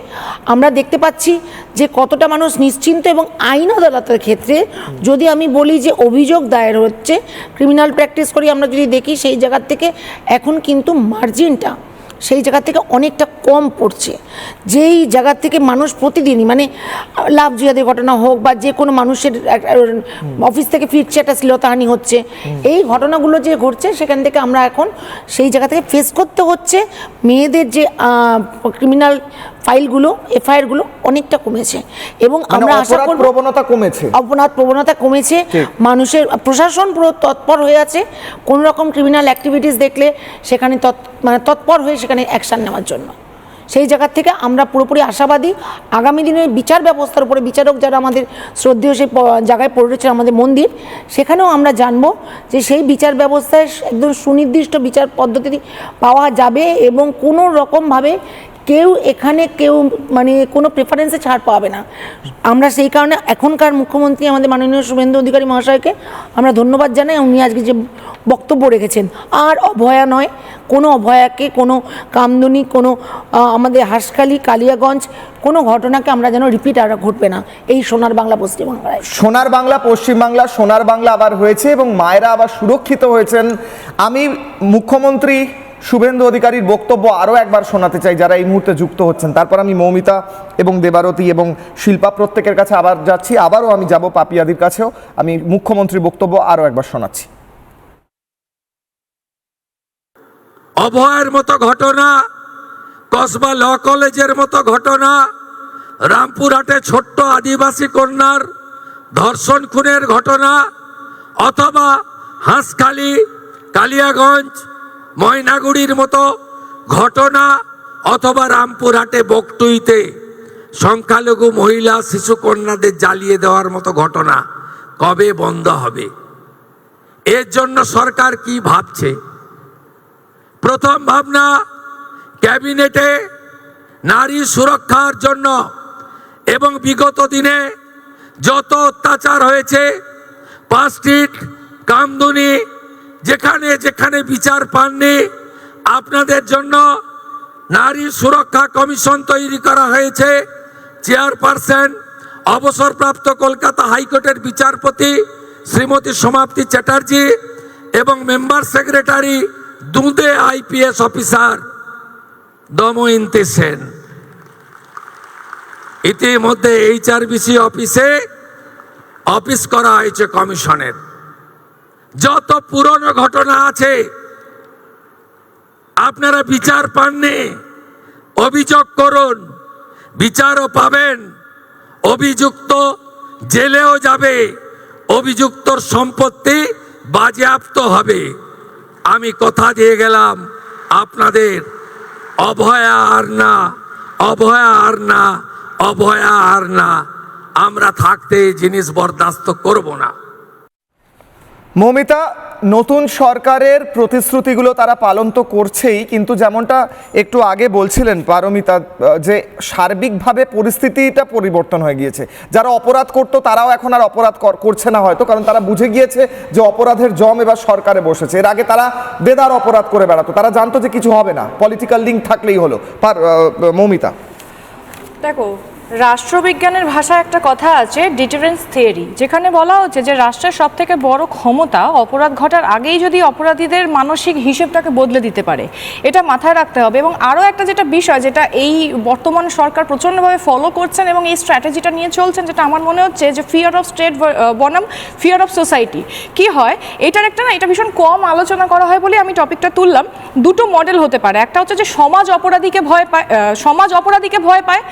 আমরা দেখতে পাচ্ছি যে কতটা মানুষ নিশ্চিন্ত। এবং আইন আদালতের ক্ষেত্রে যদি আমি বলি যে অভিযোগ দায়ের হচ্ছে, ক্রিমিনাল প্র্যাকটিস করি আমরা যদি দেখি, সেই জায়গার থেকে এখন কিন্তু মার্জিনটা সেই জায়গা থেকে অনেকটা কম পড়ছে। যেই জায়গা থেকে মানুষ প্রতিদিনই মানে লাভ জিহাদের ঘটনা হোক বা যে কোনো মানুষের অফিস থেকে ফিরছে একটা শ্লীলতাহানি হচ্ছে, এই ঘটনাগুলো যে ঘটছে সেখান থেকে আমরা এখন সেই জায়গা থেকে ফেস করতে হচ্ছে। মেয়েদের যে ক্রিমিনাল ফাইলগুলো এফআইআরগুলো অনেকটা কমেছে এবং আমরা আশা করব প্রবণতা কমেছে, অপরাধ প্রবণতা কমেছে, মানুষের প্রশাসন পুরো তৎপর হয়ে আছে, কোনো রকম ক্রিমিনাল অ্যাক্টিভিটিস দেখলে সেখানে তৎপর হয়ে সেখানে অ্যাকশান নেওয়ার জন্য। সেই জায়গা থেকে আমরা পুরোপুরি আশাবাদী আগামী দিনে বিচার ব্যবস্থার উপরে বিচারক যারা আমাদের শ্রদ্ধেয় সেই জায়গায় পড়ে রয়েছে আমাদের মন্দির, সেখানেও আমরা জানবো যে সেই বিচার ব্যবস্থায় একদম সুনির্দিষ্ট বিচার পদ্ধতি পাওয়া যাবে এবং কোনো রকমভাবে কেউ মানে কোনো প্রেফারেন্সে ছাড় পাবে না। আমরা সেই কারণে এখনকার মুখ্যমন্ত্রী আমাদের মাননীয় শুভেন্দু অধিকারী মহাশয়কে আমরা ধন্যবাদ জানাই। উনি আজকে যে বক্তব্য রেখেছেন, আর অভয়া নয়, কোনো অভয়াকে, কোনো কামদুনি, কোনো আমাদের হাঁসখালি, কালিয়াগঞ্জ কোনো ঘটনাকে আমরা যেন রিপিট আর ঘটবে না এই সোনার বাংলা পশ্চিমবাংলায়। সোনার বাংলা পশ্চিমবাংলা, সোনার বাংলা আবার হয়েছে এবং মায়েরা আবার সুরক্ষিত হয়েছেন। আমি মুখ্যমন্ত্রী শুভেন্দু অধিকারীর বক্তব্য আরও একবার শোনাতে চাই যারা এই মুহূর্তে যুক্ত হচ্ছেন, তারপর আমি মৌমিতা এবং দেবারতী এবং শিল্পা প্রত্যেকের কাছে আবার যাচ্ছি, আবারও আমি যাব পাপিয়াদির কাছেও। আমি মুখ্যমন্ত্রীর বক্তব্য আরও একবার শোনাচ্ছি। অভয়ের মতো ঘটনা, কসবা ল কলেজের মতো ঘটনা, রামপুরহাটে ছোট্ট আদিবাসী কন্যার ধর্ষণ খুনের ঘটনা, অথবা হাঁসখালি, কালিয়াগঞ্জ, ময়নাগুড়ির মতো ঘটনা, অথবা রামপুরহাটে বকটুইতে সংখ্যালঘু মহিলা শিশু কন্যাদের জ্বালিয়ে দেওয়ার মতো ঘটনা কবে বন্ধ হবে? এর জন্য সরকার কি ভাবছে? প্রথম ভাবনা, ক্যাবিনেটে নারী সুরক্ষার জন্য এবং বিগত দিনে যত অত্যাচার হয়েছে, পাঁচটিট, কামদুনি, যেখানে যেখানে বিচার পাননি, আপনাদের জন্য নারী সুরক্ষা কমিশন তৈরি করা হয়েছে। চেয়ারপারসন অবসরপ্রাপ্ত কলকাতা হাইকোর্টের বিচারপতি শ্রীমতী সমাপ্তি চ্যাটার্জি এবং মেম্বার সেক্রেটারি দুঁদে আইপিএস অফিসার দময়ন্তী সেন। ইতিমধ্যে HRBC অফিসে অফিস করা হয়েছে কমিশনের। যত পুরনো ঘটনা আছে আপনারা বিচার পাননি, অভিযোগ করুন, বিচারও পাবেন, অভিযুক্ত জেলেও যাবে, অভিযুক্তর সম্পত্তি বাজেয়াপ্ত হবে। আমি কথা দিয়ে গেলাম আপনাদের, অভয়া আর না, অভয়া আর না, অভয়া আর না। আমরা থাকতে এই জিনিস বরদাস্ত করব না। মৌমিতা, নতুন সরকারের প্রতিশ্রুতিগুলো তারা পালন তো করছেই, কিন্তু যেমনটা একটু আগে বলছিলেন পারমিতা, যে সার্বিকভাবে পরিস্থিতিটা পরিবর্তন হয়ে গিয়েছে। যারা অপরাধ করতো তারাও এখন আর অপরাধ করছে না হয়তো, কারণ তারা বুঝে গিয়েছে যে অপরাধের জম এবার সরকারে বসেছে। এর আগে তারা দেদার অপরাধ করে বেড়াতো, তারা জানতো যে কিছু হবে না, পলিটিক্যাল লিঙ্ক থাকলেই হলো। মৌমিতা, দেখো, রাষ্ট্রবিজ্ঞানের ভাষায় একটা কথা আছে, ডিটারেন্স থিওরি, যেখানে বলা হচ্ছে যে রাষ্ট্রের সব থেকে বড় ক্ষমতা অপরাধ ঘটার আগেই যদি অপরাধীদের মানসিক হিসেবটাকে বদলে দিতে পারে, এটা মাথায় রাখতে হবে। এবং আরও একটা যেটা বিষয়, যেটা এই বর্তমান সরকার প্রচণ্ডভাবে ফলো করছেন এবং এই স্ট্র্যাটেজিটা নিয়ে চলছেন, যেটা আমার মনে হচ্ছে যে ফিয়ার অফ স্টেট বনাম ফিয়ার অফ সোসাইটি। কি হয় এটার একটা না, এটা ভীষণ কম আলোচনা করা হয় বলে আমি টপিকটা তুললাম। দুটো মডেল হতে পারে। একটা হচ্ছে যে সমাজ অপরাধীকে ভয় পায়,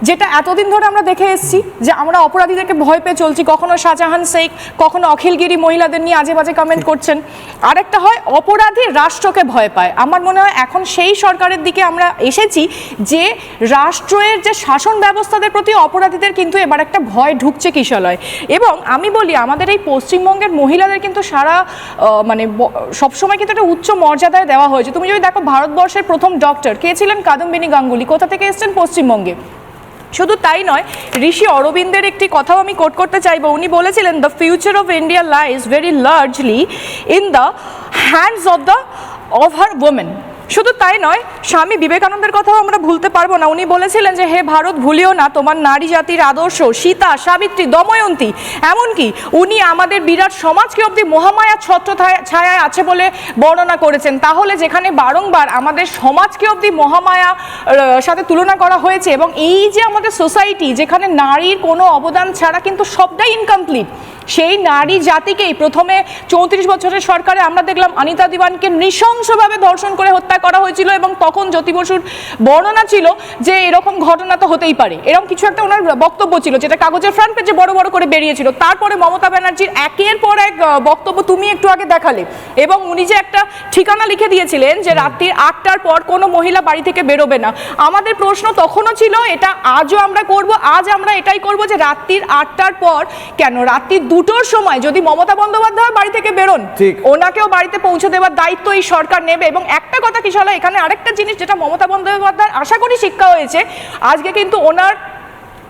যেটা এতদিন ধরে আমরা দেখে এসেছি যে আমরা অপরাধীদেরকে ভয় পেয়ে চলছি। কখনো শাহজাহান শেখ, কখনো অখিলগিরি মহিলাদের নিয়ে আজে বাজে কমেন্ট করছেন। আরেকটা হয় অপরাধী রাষ্ট্রকে ভয় পায়। আমার মনে হয় এখন সেই সরকারের দিকে আমরা এসেছি যে রাষ্ট্রের যে শাসন ব্যবস্থাদের প্রতি অপরাধীদের কিন্তু এবার একটা ভয় ঢুকছে কিশলয়। এবং আমি বলি, আমাদের এই পশ্চিমবঙ্গের মহিলাদের কিন্তু সারা মানে সবসময় কিন্তু একটা উচ্চ মর্যাদায় দেওয়া হয়েছে। তুমি যদি দেখো, ভারতবর্ষের প্রথম ডক্টর কে ছিলেন? কাদম্বিনী গাঙ্গুলি। কোথা থেকে এসেছেন? পশ্চিমবঙ্গে। শুধু তাই নয়, ঋষি অরবিন্দের একটি কথাও আমি কোট করতে চাইবো। উনি বলেছিলেন, the future of India lies very largely in the hands of her women. শুধু তাই নয়, স্বামী বিবেকানন্দের কথাও আমরা ভুলতে পারবো না। উনি বলেছিলেন যে হে ভারত, ভুলিও না তোমার নারী জাতির আদর্শ, সীতা, সাবিত্রী, দময়ন্তী। এমনকি উনি আমাদের বিরাট সমাজকে অবধি মহামায়া ছত্র ছায়ায় আছে বলে বর্ণনা করেছেন। তাহলে যেখানে বারংবার আমাদের সমাজকে অবধি মহামায়া সাথে তুলনা করা হয়েছে, এবং এই যে আমাদের সোসাইটি যেখানে নারীর কোনো অবদান ছাড়া কিন্তু সবটাই ইনকমপ্লিট, সেই নারী জাতিকেই প্রথমে 34 বছরের সরকারে আমরা দেখলাম অনিতা দিওয়ানকে নৃশংসভাবে ধর্ষণ করে হত্যা করা হয়েছিল, এবং তখন জ্যোতি বসুর বর্ণনা ছিল যে এরকম ঘটনা তো হতেই পারে, এরকম কিছু একটা ওনার বক্তব্য ছিল যেটা কাগজের ফ্রন্ট পেজে বড় বড় করে বেরিয়েছিল। তারপরে মমতা ব্যানার্জির একের পর এক বক্তব্য তুমি একটু আগে দেখালে, এবং উনি যে একটা ঠিকানা লিখে দিয়েছিলেন যে রাত্রির 8টার পর কোনো মহিলা বাড়ি থেকে বেরোবে না। আমাদের প্রশ্ন তখনও ছিল, এটা আজও আমরা করব, আজ আমরা এটাই করব যে রাত্রির 8টার পর কেন, রাত্রির 2টোর সময় যদি মমতা বন্দ্যোপাধ্যায় বাড়ি থেকে বেরোন, ওনাকেও বাড়িতে পৌঁছে দেওয়ার দায়িত্ব এই সরকার নেবে। এবং একটা কথা কি শালা, এখানে আরেকটা জিনিস যেটা মমতা বন্দ্যোপাধ্যায় আশা করি শিক্ষা হয়েছে, আজকে কিন্তু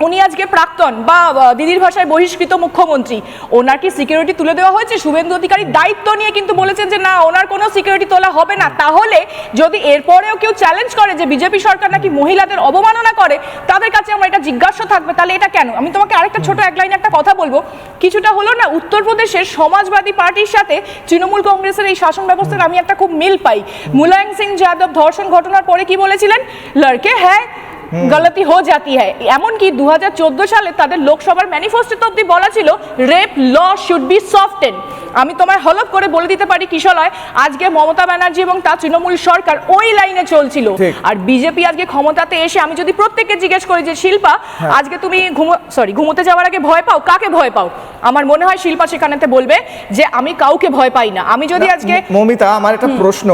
উনি আজকে প্রাক্তন বা দিদির ভাষায় বহিষ্কৃত মুখ্যমন্ত্রী, ওনার কি সিকিউরিটি তুলে দেওয়া হয়েছে? শুভেন্দু অধিকারী দায়িত্ব নিয়ে কিন্তু বলেছেন যে না, ওনার কোনো সিকিউরিটি তোলা হবে না। তাহলে যদি এরপরেও কেউ চ্যালেঞ্জ করে যে বিজেপি সরকার নাকি মহিলাদের অবমাননা করে, তাদের কাছে আমরা এটা জিজ্ঞাসা থাকবে তাহলে এটা কেন। আমি তোমাকে আরেকটা ছোট এক লাইনে একটা কথা বলবো, কিছুটা হলো না উত্তরপ্রদেশের সমাজবাদী পার্টির সাথে তৃণমূল কংগ্রেসের এই শাসন ব্যবস্থার আমি একটা খুব মিল পাই। মুলায়ম সিং যাদব ধর্ষণ ঘটনার পরে কি বলেছিলেন, লড়কে হ্যায় গলতি হো জাতি হ্যায়। এমনকি 2014 সালে তাদের লোকসভার ম্যানিফেস্টোতে অব্দি বলা ছিল rape law should be soften. আমি তোমায় হলফ করে বলে দিতে পারি কিশলয়, আজকে মমতা ব্যানার্জি এবং তার তৃণমূল সরকার ওই লাইনে চলছিল। আর বিজেপি আজকে ক্ষমতাতে এসে, আমি যদি প্রত্যেককে জিজ্ঞেস করি যে শিল্পা আজকে তুমি ঘুমোতে যাওয়ার আগে ভয় পাও, কাকে ভয় পাও? আমার মনে হয় শিল্পা সেখানেতে বলবে যে আমি কাউকে ভয় পাই না। আমি যদি আজকে মমিতা, আমার একটা প্রশ্ন,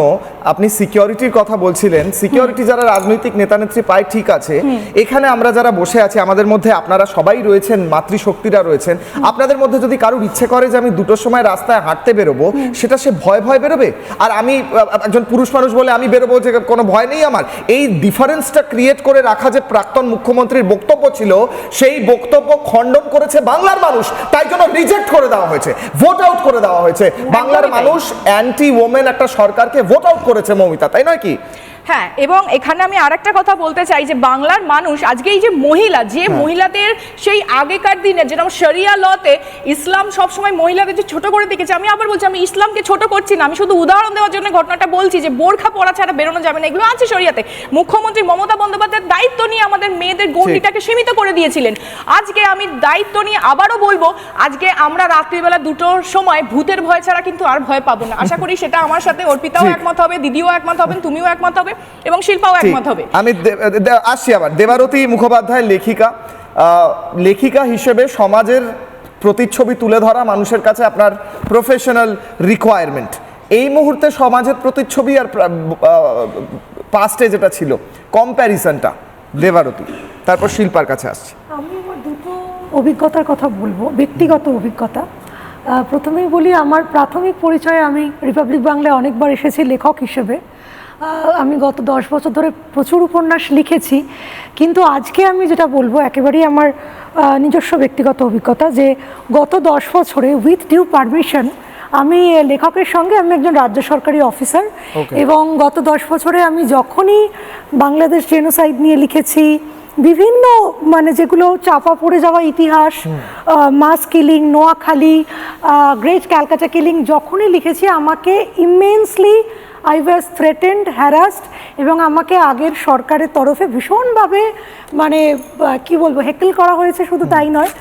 আপনি সিকিউরিটির কথা বলছিলেন, সিকিউরিটি যারা রাজনৈতিক নেতা নেত্রী পায় ঠিক আছে, এখানে আমরা যারা বসে আছি আমাদের মধ্যে আপনারা সবাই রয়েছেন, মাতৃশক্তিরা রয়েছেন, আপনাদের মধ্যে যদি কারোর ইচ্ছে করে যে আমি 2টোর সময় রাস্তায় হাঁটতে বেরোবো, সেটা সে ভয় বেরোবে? আর আমি একজন পুরুষ মানুষ বলে আমি বেরোবো যে কোনো ভয় নেই আমার? এই ডিফারেন্সটা ক্রিয়েট করে রাখা যে প্রাক্তন মুখ্যমন্ত্রীর বক্তব্য ছিল, সেই বক্তব্য খণ্ডন করেছে বাংলার মানুষ, তাই জন্য রিজেক্ট করে দেওয়া হয়েছে, ভোট আউট করে দেওয়া হয়েছে। বাংলার মানুষ অ্যান্টি ওমেন একটা সরকারকে ভোট আউট করেছে মমিতা, তাই নয় কি? হ্যাঁ, এবং এখানে আমি আরেকটা কথা বলতে চাই যে বাংলার মানুষ আজকে এই যে মহিলাদের সেই আগেকার দিনে যেরকম শরিয়া লতে ইসলাম সবসময় মহিলাদের যে ছোট করে দেখেছে, আমি আবার বলছি আমি ইসলামকে ছোট করছি না, আমি শুধু উদাহরণ দেওয়ার জন্য ঘটনাটা বলছি যে বোরখা পরা ছাড়া বেরোনো যাবে না, এগুলো আছে শরিয়াতে। মুখ্যমন্ত্রী মমতা বন্দ্যোপাধ্যায়ের দায়িত্ব নিয়ে আমাদের মেয়েদের গণ্ডিটাকে সীমিত করে দিয়েছিলেন। আজকে আমি দায়িত্ব নিয়ে আবারও বলবো, আজকে আমরা রাত্রিবেলা 2টোর সময় ভূতের ভয় ছাড়া কিন্তু আর ভয় পাবো না। আশা করি সেটা আমার সাথে অর্পিতাও একমত হবে, দিদিও একমত হবেন, তুমিও একমত হবে এবং শিল্পাও একমত হবে। আমি আসছি আবার দেবারতী মুখোপাধ্যায়, লেখিকা হিসেবে সমাজের প্রতিচ্ছবি তুলে ধরা মানুষের কাছে আপনার প্রফেশনাল রিকোয়ারমেন্ট। এই মুহূর্তে সমাজের প্রতিচ্ছবি আর পাস্টে যেটা ছিল, কম্প্যারিজনটা দেবারতী, তারপর শিল্পার কাছে আসছি। আমি আমার 2টো অভিজ্ঞতার কথা বলবো, ব্যক্তিগত অভিজ্ঞতা। প্রথমেই বলি, আমার প্রাথমিক পরিচয়ে আমি রিপাবলিক বাংলায় অনেকবার এসেছি লেখক হিসেবে। আমি গত 10 বছর ধরে প্রচুর উপন্যাস লিখেছি, কিন্তু আজকে আমি যেটা বলবো একেবারেই আমার নিজস্ব ব্যক্তিগত অভিজ্ঞতা, যে গত 10 বছরে উইথ ডিউ পারমিশন আমি লেখকের সঙ্গে, আমি একজন রাজ্য সরকারি অফিসার, এবং গত 10 বছরে আমি যখনই বাংলাদেশ জেনোসাইড নিয়ে লিখেছি, বিভিন্ন মানে যেগুলো চাপা পড়ে যাওয়া ইতিহাস, mass killing, Noakhali, great Calcutta killing, যখনই লিখেছি আমাকে immensely I was threatened, harassed, এবং আমাকে আগের সরকারের তরফে ভীষণভাবে মানে কি বলবো হেকেল করা হয়েছে। শুধু তাই নয়,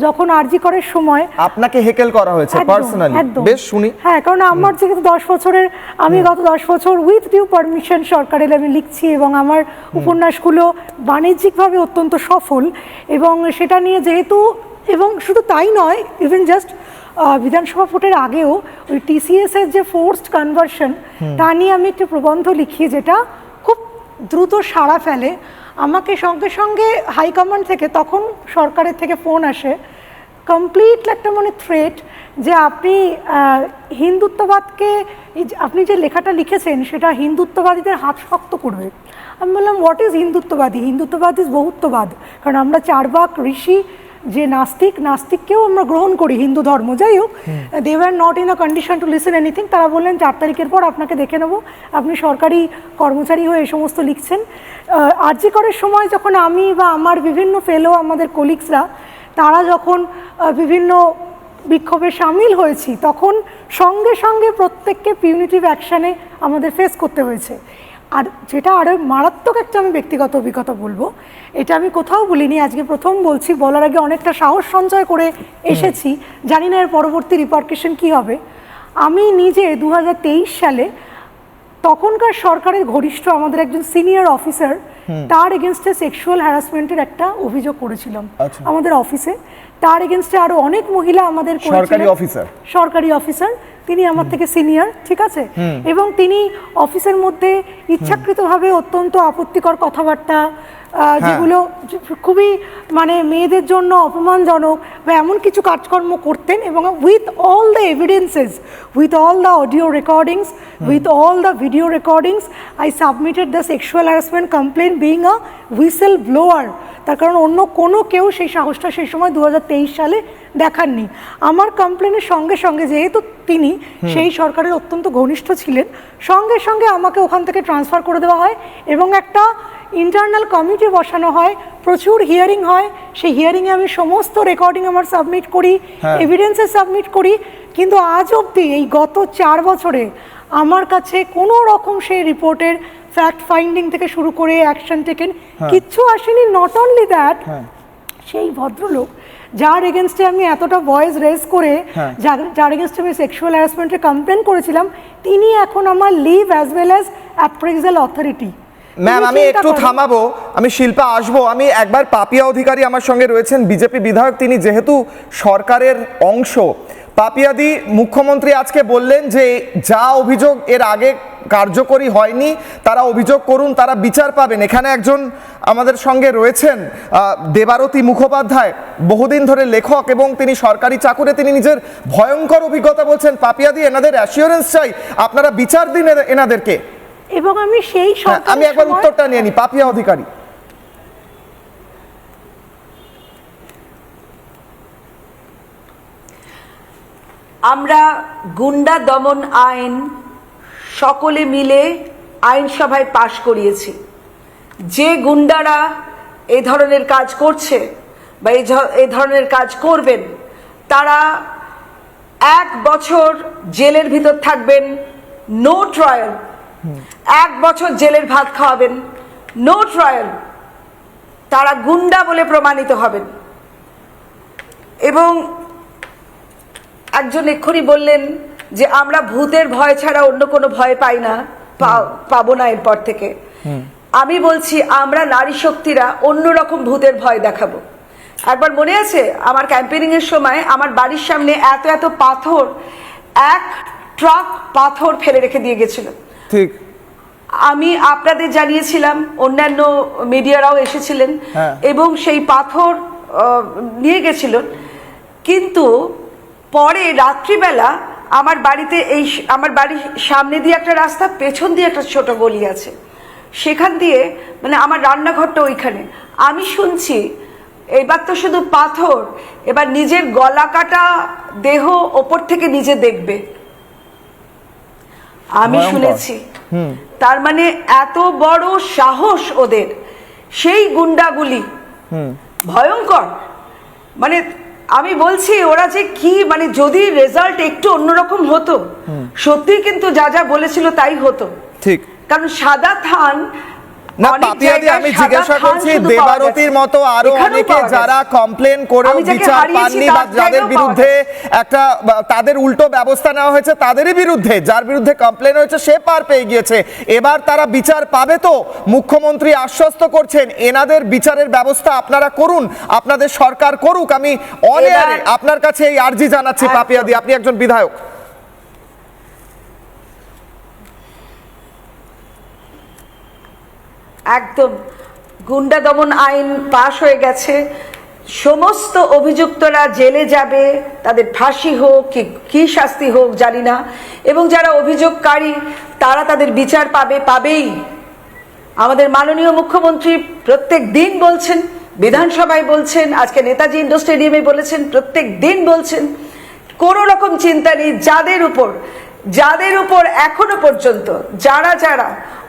যখন আরজি করার সময় আপনাকে হেকেল করা হয়েছে পার্সোনালি? বেশ শুনি। হ্যাঁ, কারণ আমার যেহেতু 10 বছরের, আমি গত 10 বছর উইথ ডিউ পারমিশন সরকারের আমি লিখছি, এবং আমার উপন্যাসগুলো বাণিজ্যিকভাবে অত্যন্ত সফল, এবং সেটা নিয়ে যেহেতু, এবং শুধু তাই নয়, ইভেন জাস্ট বিধানসভা ভোটের আগেও ওই TCS এর যে ফোর্সড কনভার্সন, তা নিয়ে আমি একটি প্রবন্ধ লিখি যেটা খুব দ্রুত সাড়া ফেলে। আমাকে সঙ্গে সঙ্গে হাইকমান্ড থেকে, তখন সরকারের থেকে ফোন আসে, কমপ্লিট একটা মানে থ্রেট, যে আপনি হিন্দুত্ববাদকে, আপনি যে লেখাটা লিখেছেন সেটা হিন্দুত্ববাদীদের হাত শক্ত করবে। আমি বললাম হোয়াট ইজ হিন্দুত্ববাদী? হিন্দুত্ববাদ ইজ বহুত্ববাদ, কারণ আমরা 4 বাক ঋষি যে নাস্তিককেও আমরা গ্রহণ করি হিন্দু ধর্ম, যাই হোক, they were not in a condition to listen anything. তারা বললেন 4 তারিখের পর আপনাকে দেখে নেব, আপনি সরকারি কর্মচারী হয়ে এই সমস্ত লিখছেন। আরজি করের সময় যখন আমি বা আমার বিভিন্ন ফেলো আমাদের কলিগসরা তারা যখন বিভিন্ন বিক্ষোভে সামিল হয়েছি, তখন সঙ্গে সঙ্গে প্রত্যেককে পিউনিটিভ অ্যাকশানে আমাদের ফেস করতে হয়েছে। আর যেটা আরও মারাত্মক একটা আমি ব্যক্তিগত অভিজ্ঞতা বলবো, এটা আমি কোথাও বলিনি, আজকে প্রথম বলছি, বলার আগে অনেকটা সাহস সঞ্চয় করে এসেছি, জানি না এর পরবর্তী রিপারকেশন কী হবে। আমি নিজে 2023 সালে তখনকার সরকারের ঘনিষ্ঠ আমাদের একজন সিনিয়র অফিসার, তার এগেনস্টে সেক্সুয়াল হ্যারাসমেন্টের একটা অভিযোগ করেছিলাম আমাদের অফিসে। তার এগেনস্টে আরো অনেক মহিলা আমাদের সরকারি অফিসার, তিনি আমার থেকে সিনিয়র, ঠিক আছে, এবং তিনি অফিসের মধ্যে ইচ্ছাকৃতভাবে অত্যন্ত আপত্তিকর কথাবার্তা, যেগুলো খুবই মানে মেয়েদের জন্য অপমানজনক বা এমন কিছু কাজকর্ম করতেন, এবং with all the evidences, with all the audio recordings, with all the video recordings, I submitted the sexual harassment complain being a whistle blower. তার কারণ অন্য কোনো কেউ সেই সাহসটা সেই সময় 2023 সালে দেখাননি। আমার কমপ্লেনের সঙ্গে সঙ্গে, যেহেতু তিনি সেই সরকারের অত্যন্ত ঘনিষ্ঠ ছিলেন, সঙ্গে সঙ্গে আমাকে ওখান থেকে ট্রান্সফার করে দেওয়া হয় এবং একটা ইন্টারনাল কমিটি বসানো হয়, প্রচুর হিয়ারিং হয়। সেই হিয়ারিংয়ে আমি সমস্ত রেকর্ডিং আমার সাবমিট করি, এভিডেন্সে সাবমিট করি, কিন্তু আজ অবধি এই গত 4 বছরে আমার কাছে কোনো রকম সেই রিপোর্টের ফ্যাক্ট ফাইন্ডিং থেকে শুরু করে অ্যাকশন টেকেন কিচ্ছু আসেনি। নট অনলি দ্যাট, সেই ভদ্রলোক যার এগেনস্টে আমি এতটা ভয়েস রেজ করে, যার এগেনস্টে আমি সেক্সুয়াল হ্যারাসমেন্টের কমপ্লেন করেছিলাম, তিনি এখন আমার leave as well as appraisal authority. Ma'am, আমি একটু থামাবো, আমি শিল্পা আসবো। আমি একবার পাপিয়া অধিকারী আমার সঙ্গে রয়েছেন, বিজেপি বিধায়ক, তিনি যেহেতু সরকারের অংশ। পাপিয়াদি, মুখ্যমন্ত্রী আজকে বললেন যে যা অভিযোগ এর আগে কার্যকরী হয়নি তারা অভিযোগ করুন, তারা বিচার পাবেন। এখানে একজন আমাদের সঙ্গে রয়েছেন দেবারতী মুখোপাধ্যায়, বহুদিন ধরে লেখক এবং তিনি সরকারি চাকুরে, তিনি নিজের ভয়ঙ্কর অভিজ্ঞতা বলছেন। পাপিয়াদি, এনাদের অ্যাসিওরেন্স চাই, আপনারা বিচার দিন এনাদেরকে। এবং আমি সেই আমি একবার উত্তরটা নিয়ে নি। পাপিয়া অধিকারী, আমরা গুন্ডা দমন আইন সকলে মিলে আইনসভায় পাশ করিয়েছি। যে গুন্ডারা এই ধরনের কাজ করছে বা এই ধরনের কাজ করবেন, তারা 1 বছর জেলের ভিতর থাকবেন, নো ট্রায়াল। 1 বছর জেলের ভাত খাওয়াবেন, নো ট্রায়াল। তারা গুন্ডা বলে প্রমাণিত হবেন। এবং একজন এক্ষুনি বললেন যে আমরা ভূতের ভয় ছাড়া অন্য কোনো ভয় পাই না, পাবো না এরপর থেকে। আমি বলছি, আমরা নারী শক্তিরা অন্যরকম ভূতের ভয় দেখাবো। একবার মনে আছে আমার ক্যাম্পেনিং এর সময় আমার বাড়ির সামনে এত এত পাথর, 1 ট্রাক পাথর ফেলে রেখে দিয়ে গেছিল। ঠিক, আমি আপনাদের জানিয়েছিলাম, অন্যান্য মিডিয়ারাও এসেছিলেন এবং সেই পাথর নিয়ে গেছিল। কিন্তু পরে রাত্রিবেলা আমার বাড়িতে আমার বাড়ির সামনে দিয়ে একটা রাস্তা, পেছন দিয়ে একটা ছোট গলি আছে, সেখান দিয়ে মানে আমার রান্নাঘরটা ওইখানে, আমি শুনছি এবার তো শুধু পাথর, এবার নিজের গলা কাটা দেহ ওপর থেকে নিজে দেখবে। আমি শুনেছি। তার মানে এত বড় সাহস ওদের, সেই গুন্ডাগুলি ভয়ঙ্কর। মানে আমি বলছি, ওরা যে কি, মানে যদি রেজাল্ট একটু অন্যরকম হতো, সত্যি কিন্তু যা যা বলেছিল তাই হতো। ঠিক, কারণ সাদা থান না পাপিয়াদি, আমি জিজ্ঞাসা করছি দেবারতীর মতো আরো অনেকে যারা কমপ্লেন করেও বিচার পাননি বা যাদের বিরুদ্ধে একটা তাদের উল্টো ব্যবস্থা নেওয়া হয়েছে, তাদেরই বিরুদ্ধে, যার বিরুদ্ধে কমপ্লেন হয়েছে সে পার পেয়ে গিয়েছে, এবার তারা বিচার পাবে তো? মুখ্যমন্ত্রী আশ্বস্ত করছেন এনাদের বিচারের ব্যবস্থা আপনারা করুন, আপনাদের সরকার করুক। আমি অনেক আপনার কাছে এই আর্জি জানাচ্ছি পাপিয়াদি, আপনি একজন বিধায়ক। একদম গুন্ডা দমন আইন পাশ হয়ে গেছে, সমস্ত অভিযুক্তরা জেলে যাবে, তাদের ফাঁসি হোক কি শাস্তি হোক জানি না, এবং যারা অভিযোগকারী তারা তাদের বিচার পাবেই। আমাদের মাননীয় মুখ্যমন্ত্রী প্রত্যেক দিন বলছেন বিধানসভায় বলছেন, আজকে নেতাজি ইন্ডোর স্টেডিয়ামে বলেছেন, প্রত্যেক দিন বলছেন, কোনো রকম চিন্তা নেই। যাদের উপর এখনো পর্যন্ত যারা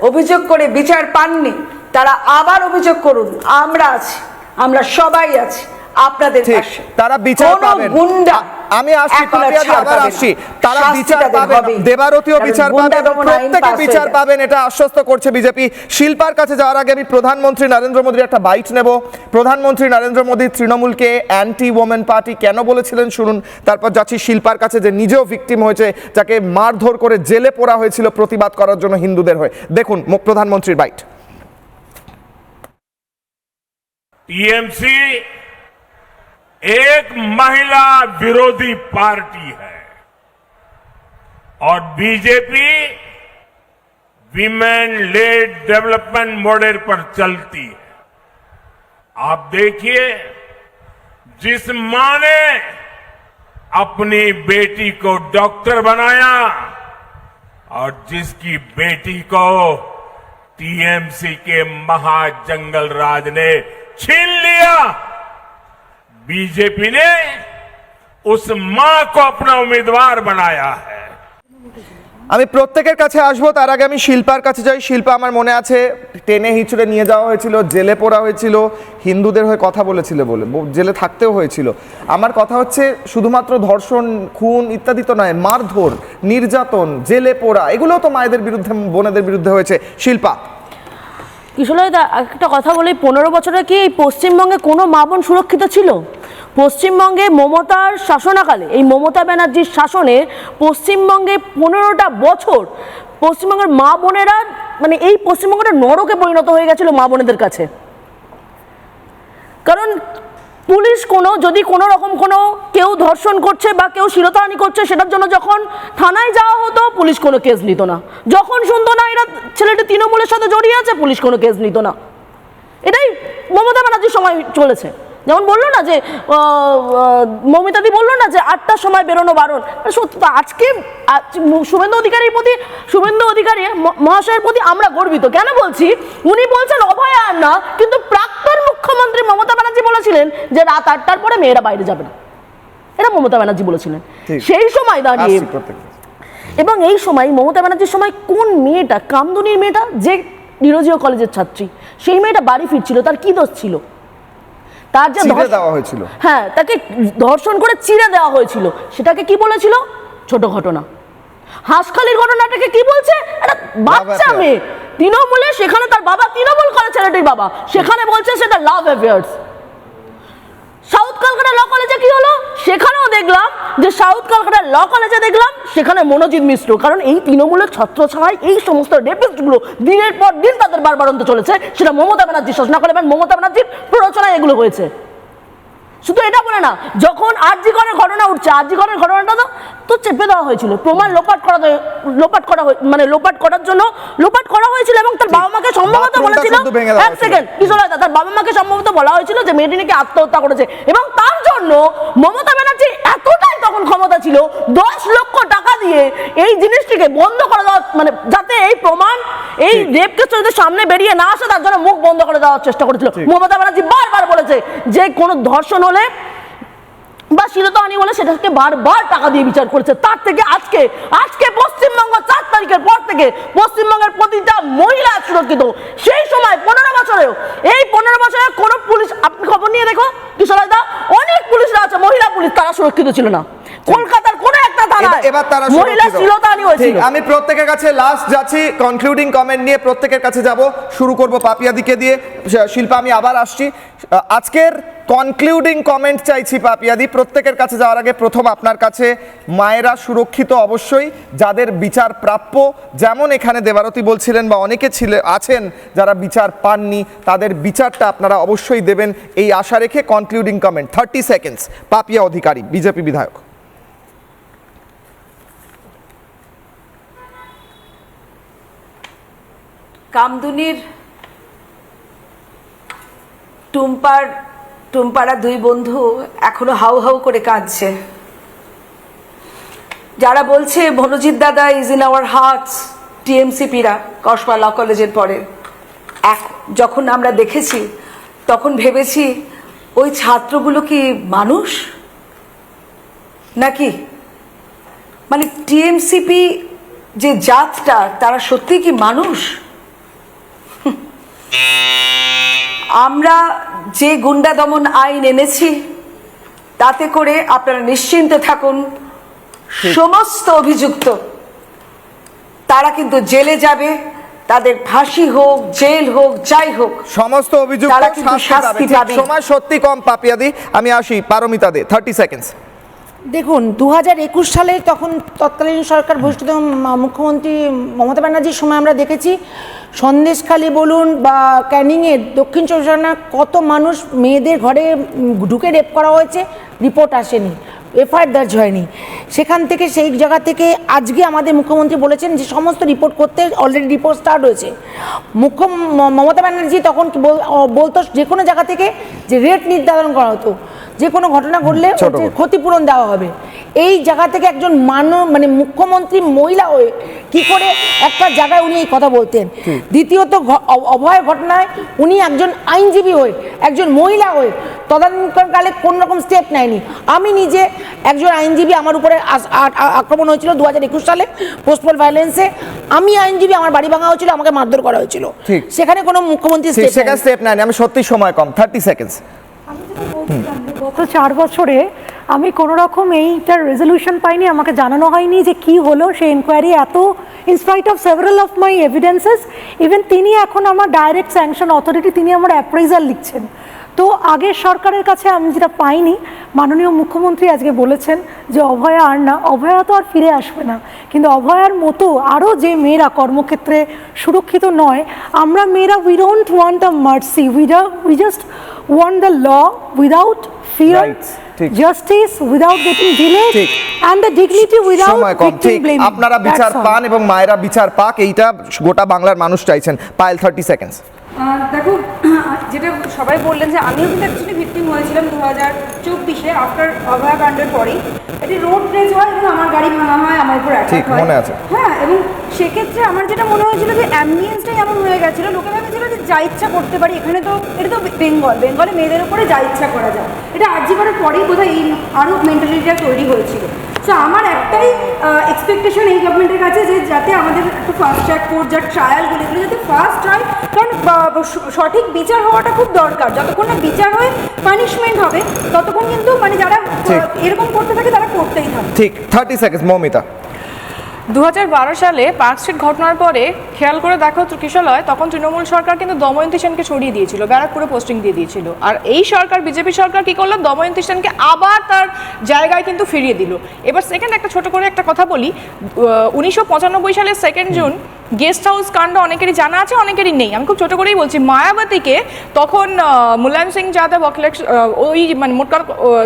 অভিযোগ করে বিচার পাননি তারা আবার অভিযোগ করুন, আমরা আছি, আমরা সবাই আছি আপনাদের পাশে। তারা বিচার পাবেন। গুন্ডা আমি আসছি, পাপিয়াদি আবার আসছি, তারা বিচার পাবেন, দেবারতীও বিচার পাবেন, প্রত্যেকে বিচার পাবেন, এটা আশ্বস্ত করছে বিজেপি। শিল্পার কাছে যাওয়ার আগে আমি প্রধানমন্ত্রী নরেন্দ্র মোদীর একটা বাইট নেব। প্রধানমন্ত্রী নরেন্দ্র মোদী তৃণমূলকে অ্যান্টি ওমেন পার্টি কেন বলেছিলেন শুনুন, তারপর যাচ্ছি শিল্পার কাছে, যে নিজেও ভিকটিম হয়েছে, যাকে মারধর করে জেলে পোড়া হয়েছিল প্রতিবাদ করার জন্য হিন্দুদের হয়ে। দেখুন প্রধানমন্ত্রীর বাইট। टीएमसी एक महिला विरोधी पार्टी है और BJP women lead development model पर चलती है। आप देखिए, जिस मां ने अपनी बेटी को डॉक्टर बनाया और जिसकी बेटी को टीएमसी के महाजंगल राज ने छीन लिया, बीजेपी ने उस मां को अपना उम्मीदवार बनाया है। আমি প্রত্যেকের কাছে আসবো, তার আগে আমি শিল্পার কাছে যাই। শিল্পা, আমার মনে আছে টেনে হিচড়ে নিয়ে যাওয়া হয়েছিল, জেলে পোড়া হয়েছিল, হিন্দুদের হয়ে কথা বলেছিল বলে জেলে থাকতেও হয়েছিল। আমার কথা হচ্ছে শুধুমাত্র ধর্ষণ, খুন ইত্যাদি তো নয়, মারধর, নির্যাতন, জেলে পোড়া, এগুলোও তো মায়েদের বিরুদ্ধে, বোনেদের বিরুদ্ধে হয়েছে। শিল্পা, কিশোরদা একটা কথা বলি, 15 বছরে কি এই পশ্চিমবঙ্গে কোনো মা বোন সুরক্ষিত ছিল? পশ্চিমবঙ্গে মমতার শাসনাকালে, এই মমতা ব্যানার্জির শাসনে পশ্চিমবঙ্গে 15টা বছর পশ্চিমবঙ্গের মা বোনেরা, মানে এই পশ্চিমবঙ্গটা নরকে পরিণত হয়ে গেছিল মা বোনেদের কাছে। কারণ পুলিশ যদি কোনো রকম কেউ ধর্ষণ করছে বা কেউ শিরোধারণী করছে, সেটার জন্য যখন থানায় যাওয়া হতো পুলিশ কোনো কেস নিত না। যখন শুনতো না এরা ছেলেটি তৃণমূলের সাথে জড়িয়ে আছে, পুলিশ কোনো কেস নিত না। এটাই মমতা ব্যানার্জির সময় চলেছে। যেমন বললো না যে মমিতাদি বললো না যে 8টার সময় বেরোনো বারণ, সত্যি তো। আজকে শুভেন্দু অধিকারী মহাশয়ের প্রতি আমরা গর্বিত। কেন বলছি? উনি বলছেন অভয় আর না, কিন্তু প্রাক্তন মুখ্যমন্ত্রী মমতা ব্যানার্জি বলেছিলেন যে রাত 8টার পরে মেয়েরা বাইরে যাবে না, এটা মমতা ব্যানার্জি বলেছিলেন সেই সময় দাঁড়িয়ে। এবং এই সময় মমতা ব্যানার্জির সময় কোন মেয়েটা, কামদুনির মেয়েটা, যে ডিরোজিও কলেজের ছাত্রী, সেই মেয়েটা বাড়ি ফিরছিল, তার কি দোষ ছিল? তার যে দেওয়া হয়েছিল, হ্যাঁ, তাকে ধর্ষণ করে চিড়ে দেওয়া হয়েছিল, সেটাকে কি বলেছিল? ছোট ঘটনা। হাঁসখালির ঘটনাটাকে কি বলছে? একটা বাচ্চা মেয়ে তৃণমূলে, সেখানে তার বাবা তৃণমূল করে, ছেলেটির বাবা, সেখানে বলছে সেটা লাভ অ্যাফেয়ার্স। সাউথ কলকাতা ল কলেজে কি হলো? সেখানেও দেখলাম যে সাউথ কলকাতা ল কলেজে দেখলাম সেখানে মনোজিৎ মিশ্র, কারণ এই তৃণমূলের ছত্রছায়ায় এই সমস্ত রেপিস্টগুলো দিনের পর দিন তাদের বারবারন্ত চলেছে, সেটা মমতা ব্যানার্জি শাসনা করে এবং মমতা ব্যানার্জির প্ররোচনায় এগুলো হয়েছে। শুধু এটা বলে না, যখন আরজি করের ঘটনা উঠছে, আরজি করের ঘটনাটা তো চেপে দেওয়া হয়েছিল, প্রমাণ লোপাট করার জন্য লোপাট করা হয়েছিল, এবং তার বাবা মাকে সম্ভবত বলেছিল, এক সেকেন্ড কিশোরদা, তার বাবা মাকে সম্ভবত বলা হয়েছিল যে মেয়েটি নাকি আত্মহত্যা করেছে, এবং তার জন্য মমতা ব্যানার্জি এতটাই তখন ক্ষমতা ছিল 10 লক্ষ টাকা দিয়ে এই জিনিসটিকে বন্ধ করে দেওয়া, মানে যাতে এই প্রমাণ, এই রেপ কেস যদি সামনে বেরিয়ে না আসে, তার জন্য মুখ বন্ধ করে দেওয়ার চেষ্টা করেছিল। মমতা ব্যানার্জি বারবার বলেছে যে কোনো ধর্ষণ হলে বা শিরোধারণী হলে সেটাকে বারবার টাকা দিয়ে বিচার করেছে। তার থেকে আজকে পশ্চিমবঙ্গ 4 তারিখের পর থেকে পশ্চিমবঙ্গের প্রতিটা মহিলা সুরক্ষিত। সেই সময় 15 বছরেও, এই 15 বছরে কোনো পুলিশ, আপনি খবর নিয়ে দেখো কিশোরদা, অনেক পুলিশরা আছে, মহিলা পুলিশ, তারা সুরক্ষিত ছিল না। কলকাতার কোন একটা থানায় এবার তারা মহিলা শিরোধারণী হয়েছিল। আমি প্রত্যেকের কাছে লাস্ট যাচ্ছি, কনক্লুডিং কমেন্ট নিয়ে প্রত্যেকের কাছে যাব। শুরু করব পাপিয়াদিকে দিয়ে। শিল্পা, আমি আবার আসছি, আজকের কনক্লুডিং কমেন্ট চাইছি পাপিয়াদি। প্রত্যেকের কাছে যাওয়ার আগে প্রথম আপনার কাছে, মায়েরা সুরক্ষিত অবশ্যই, যাদের বিচার প্রাপ্য, যেমন এখানে দেবারতী বলছিলেন বা অনেকে আছেন যারা বিচার পাননি, তাদের বিচারটা আপনারা অবশ্যই দেবেন, এই আশা রেখে কনক্লুডিং কমেন্ট 30 সেকেন্ডস। পাপিয়া অধিকারী, বিজেপি বিধায়ক। কামদুনির টুম্পারা 2 বন্ধু এখনো হাউ হাউ করে কাঁদছে। যারা বলছে মনোজিৎ দাদা ইজ ইন আওয়ার হার্টস, টিএমসিপিরা কসবা ল কলেজের পরে, যখন আমরা দেখেছি তখন ভেবেছি ওই ছাত্রগুলো কি মানুষ নাকি, মানে টিএমসিপি যে জাতটা তারা সত্যি কি মানুষ? আমরা যে গুন্ডা দমন আইন এনেছি তাতে করে আপনারা নিশ্চিন্তে থাকুন, সমস্ত অভিযুক্ত তারা কিন্তু জেলে যাবে, তাদের ফাঁসি হোক, জেল হোক, যাই হোক, সমস্ত অভিযুক্ত তারা কিন্তু শাস্তি পাবে। সময় সত্যি কম পাপিয়াদি, আমি আসি পারমিতা দে, 30 সেকেন্ডস। দেখুন 2021 সালে তখন তৎকালীন সরকার বহিষ্কৃত মুখ্যমন্ত্রী মমতা ব্যানার্জির সময় আমরা দেখেছি সন্দেশখালী বলুন বা ক্যানিংয়ের দক্ষিণ চব্বিশ পরগনার কত মানুষ মেয়েদের ঘরে ঢুকে রেপ করা হয়েছে, রিপোর্ট আসেনি, এফআইআর দর্জ হয়নি। সেখান থেকে সেই জায়গা থেকে আজকে আমাদের মুখ্যমন্ত্রী বলেছেন যে সমস্ত রিপোর্ট করতে অলরেডি রিপোর্ট স্টার্ট হয়েছে। মমতা ব্যানার্জি তখন বলতো যে কোনো জায়গা থেকে যে রেট নির্ধারণ করা হতো, যে কোনো ঘটনা ঘটলে ক্ষতিপূরণ দেওয়া হবে। এই জায়গা থেকে একজন মানে মুখ্যমন্ত্রী মহিলা হয়ে কি করে একটা জায়গায় উনি এই কথা বলতেন। দ্বিতীয়ত অভয়ের ঘটনায় উনি একজন আইনজীবী হয়ে, একজন মহিলা হয়ে তদানীন্তনকালে কোন রকম স্টেপ নেয়নি। আমি নিজে একজন আইনজীবী, আমার উপরে আক্রমণ হয়েছিল 2021 সালে পোস্টপল ভায়োলেন্সে, আমি আইনজীবী, আমার বাড়ি ভাঙা হয়েছিল, আমাকে মারধর করা হয়েছিল, সেখানে কোনো মুখ্যমন্ত্রী স্টেপ নেয়নি। আমি সত্যি সময় কম, 30 সেকেন্ডস। গত 4 বছরে আমি কোনো রকম এইটার রেজলিউশন পাইনি, আমাকে জানানো হয়নি যে কি হলো সেই এনকোয়ারি। এত in spite of several of my evidences, even তিনি এখন আমার ডাইরেক্ট স্যাংশন অথরিটি, তিনি আমার অ্যাপ্রাইজাল লিখছেন। তো আগের সরকারের কাছে আমি যেটা পাইনি, মাননীয় মুখ্যমন্ত্রী আজকে বলেছেন যে অভয়া আর না, অভয়া তো আর ফিরে আসবে না, কিন্তু অভয়ার মতো আরও যে মেয়েরা কর্মক্ষেত্রে সুরক্ষিত নয়, আমরা মেয়েরা we don't want a mercy, we just want the law without fear, justice without getting delayed and the dignity without victim blaming. আপনারা বিচার পান এবং মায়েরা বিচার পাক, এইটা গোটা বাংলার মানুষ চাইছেন। পায়েল, 30 সেকেন্ডস। দেখো, যেটা সবাই বললেন যে আমিও কিন্তু অ্যাকচুয়ালি ভিকটিম হয়েছিলাম 2024-এ আফটার অভয়া কাণ্ডের পরেই। এটি রোড রেজ হয় এবং আমার গাড়ি ভাঙা হয়, আমার উপর অ্যাটাক হয়, মনে আছে? হ্যাঁ, এবং সেক্ষেত্রে আমার যেটা মনে হয়েছিল যে অ্যাম্বিয়েন্সটাই এমন হয়ে গেছিলো, লোকে ভেবেছিল যে যা ইচ্ছা করতে পারি এখানে, তো এটা তো বেঙ্গলে মেয়েদের উপরে যা ইচ্ছা করা যায়। এটা আরজি করার পরেই বোধহয় এই আরও মেন্টালিটিটা তৈরি হয়েছিল। সো আমার একটাই এক্সপেকটেশন এই গভর্নমেন্টের কাছে যে যাতে আমাদের একটু ফাস্ট ট্র্যাক কোর্ট, যার ট্রায়ালগুলো এগুলো যাতে ফাস্ট হয়, কারণ সঠিক বিচার হওয়াটা খুব দরকার। যতক্ষণ না বিচার হয়ে পানিশমেন্ট হবে ততক্ষণ কিন্তু মানে যারা এরকম করতে থাকে তারা করতেই থাকে। ঠিক, 30 সেকেন্ডস মৌমিতা। 2012 সালে পার্কস্ট্রিট ঘটনার পরে খেয়াল করে দেখো কিশোরলয়, তখন তৃণমূল সরকার কিন্তু দময়ন্তী সেনকে সরিয়ে দিয়েছিল, ব্যারাকপুরে পোস্টিং দিয়ে দিয়েছিল। আর এই সরকার, বিজেপি সরকার কি করলো, দময়ন্তী সেনকে আবার তার জায়গায় কিন্তু ফিরিয়ে দিল। এবার সেকেন্ড একটা ছোট করে একটা কথা বলি, 1995 সালের 2 জুন গেস্ট হাউস কাণ্ড অনেকেরই জানা আছে, অনেকেরই নেই। আমি খুব ছোট করেই বলছি, মায়াবতীকে তখন মুলায়ম সিং যাদব ওই মানে মোটকর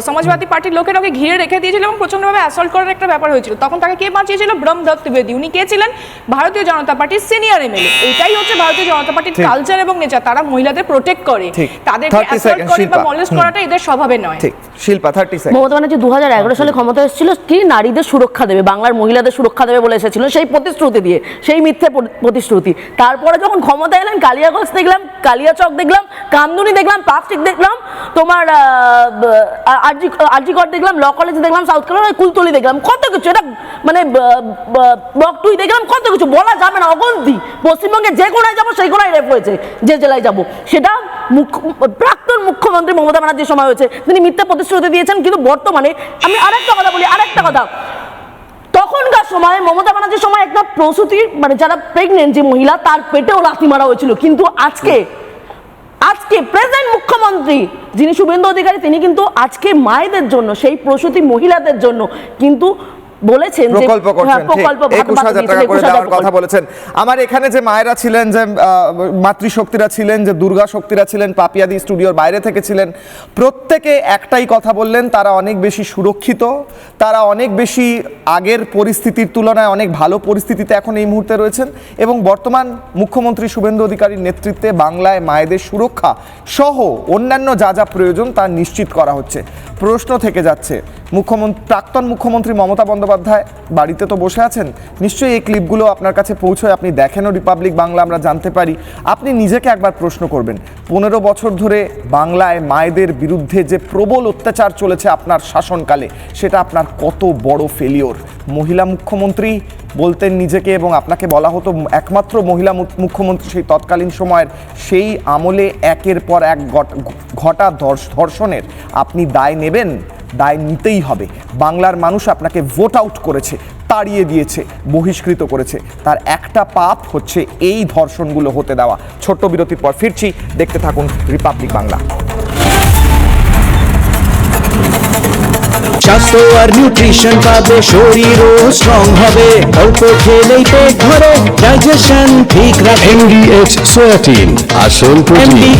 সমাজবাদী পার্টির লোকের ওকে ঘিরে রেখে দিয়েছিল এবং প্রচণ্ডভাবে অ্যাসল্ট করার একটা ব্যাপার হয়েছিল। তখন তাকে কে বাঁচিয়েছিল? ব্রহ্মদত্ত ত্রিবেদী। উনি কে ছিলেন? ভারতীয় জনতা পার্টির সিনিয়র এমএলএ। এটাই হচ্ছে ভারতীয় জনতা পার্টির কালচার এবং নেচার, তারা মহিলাদের প্রোটেক্ট করে, তাদেরকে অ্যাসল্ট করে বা মলেস্ট করাটা এদের স্বভাবে নয়। ঠিক, শিল্পা, 30 সেকেন্ড। মমতা ব্যানার্জি 2011 সালে ক্ষমতা এসেছিল, কি নারীদের সুরক্ষা দেবে, বাংলার মহিলাদের সুরক্ষা দেবে বলে এসেছিল, সেই প্রতিশ্রুতি দিয়ে, সেই মিথ্যে প্রতিশ্রুতি। তারপরে যখন ক্ষমতা এলেন, কালিয়াগঞ্জ দেখলাম, কালিয়াচক দেখলাম, কামদুনি দেখলাম, প্লাস্টিক দেখলাম, তোমার আরজিকর দেখলাম, ল কলেজ দেখলাম, সাউথ ক্যারোলাইনা কুলতলি দেখলাম, কত কিছু, এটা মানে বকটুই দেখলাম, কত কিছু বলা যাবে না, অগন্তি। পশ্চিমবঙ্গে যে কোনায় যাবো সেই কোনায় রেপ হয়েছে, যে জেলায় যাবো, সেটা প্রাক্তন মুখ্যমন্ত্রী মমতা ব্যানার্জির সময় হয়েছে। তিনি মিথ্যা প্রতিশ্রুতি দিয়েছেন, কিন্তু বর্তমানে আমি আরেকটা কথা বলি, আরেকটা কথা, তখনকার সময় মমতা ব্যানার্জির সময় একটা প্রসূতি মানে যারা প্রেগনেন্ট যে মহিলা, তার পেটেও লাথি মারা হয়েছিল। কিন্তু আজকে প্রেজেন্ট মুখ্যমন্ত্রী যিনি শুভেন্দু অধিকারী, তিনি কিন্তু আজকে মায়েদের জন্য, সেই প্রসূতি মহিলাদের জন্য কিন্তু বলেছেন যে প্রকল্প করছেন, 21,000 টাকা করে দেওয়ার কথা বলেছেন। আমার এখানে যে মায়েরা ছিলেন, যে মাতৃশক্তিরা ছিলেন, যে দুর্গা শক্তিরা ছিলেন, পাপিয়াদি স্টুডিওর বাইরে থেকে ছিলেন, প্রত্যেকে একটাই কথা বললেন, তারা অনেক বেশি সুরক্ষিত, তারা অনেক বেশি আগের পরিস্থিতির তুলনায় অনেক ভালো পরিস্থিতিতে এখন এই মুহূর্তে রয়েছেন এবং বর্তমান মুখ্যমন্ত্রী শুভেন্দু অধিকারীর নেতৃত্বে বাংলায় মায়েদের সুরক্ষা সহ অন্যান্য যা যা প্রয়োজন তা নিশ্চিত করা হচ্ছে। প্রশ্ন থেকে যাচ্ছে, প্রাক্তন মুখ্যমন্ত্রী মমতা বন্দ্যোপাধ্যায় বন্দ্যোপাধ্যায় বাড়িতে তো বসে আছেন, নিশ্চয়ই এই ক্লিপগুলো আপনার কাছে পৌঁছয়, আপনি দেখেনও রিপাবলিক বাংলা, আমরা জানতে পারি। আপনি নিজেকে একবার প্রশ্ন করবেন, 15 বছর ধরে বাংলায় মায়েদের বিরুদ্ধে যে প্রবল অত্যাচার চলেছে আপনার শাসনকালে, সেটা আপনার কত বড় ফেলিওর। মহিলা মুখ্যমন্ত্রী বলতেন নিজেকে, এবং আপনাকে বলা হতো একমাত্র মহিলা মুখ্যমন্ত্রী সেই তৎকালীন সময়ের। সেই আমলে একের পর এক ঘটা ধর্ষণের আপনি দায় নেবেন, দায় নিতেই হবে। বাংলার মানুষ আপনাকে ভোট আউট করেছে, তাড়িয়ে দিয়েছে, বহিষ্কৃত করেছে, তার একটা পাপ হচ্ছে এই ধর্ষণগুলো হতে দেওয়া। ছোট্ট বিরতির পর ফিরছি, দেখতে থাকুন রিপাবলিক বাংলা। স্বাস্থ্য আর নিউট্রিশন পাবে, শরীরও স্ট্রং হবে, অল্প খেলেই পেট ভরে, ডাইজেশন ঠিক রাখে। MDH সোয়াটিন আসল প্রোটিন।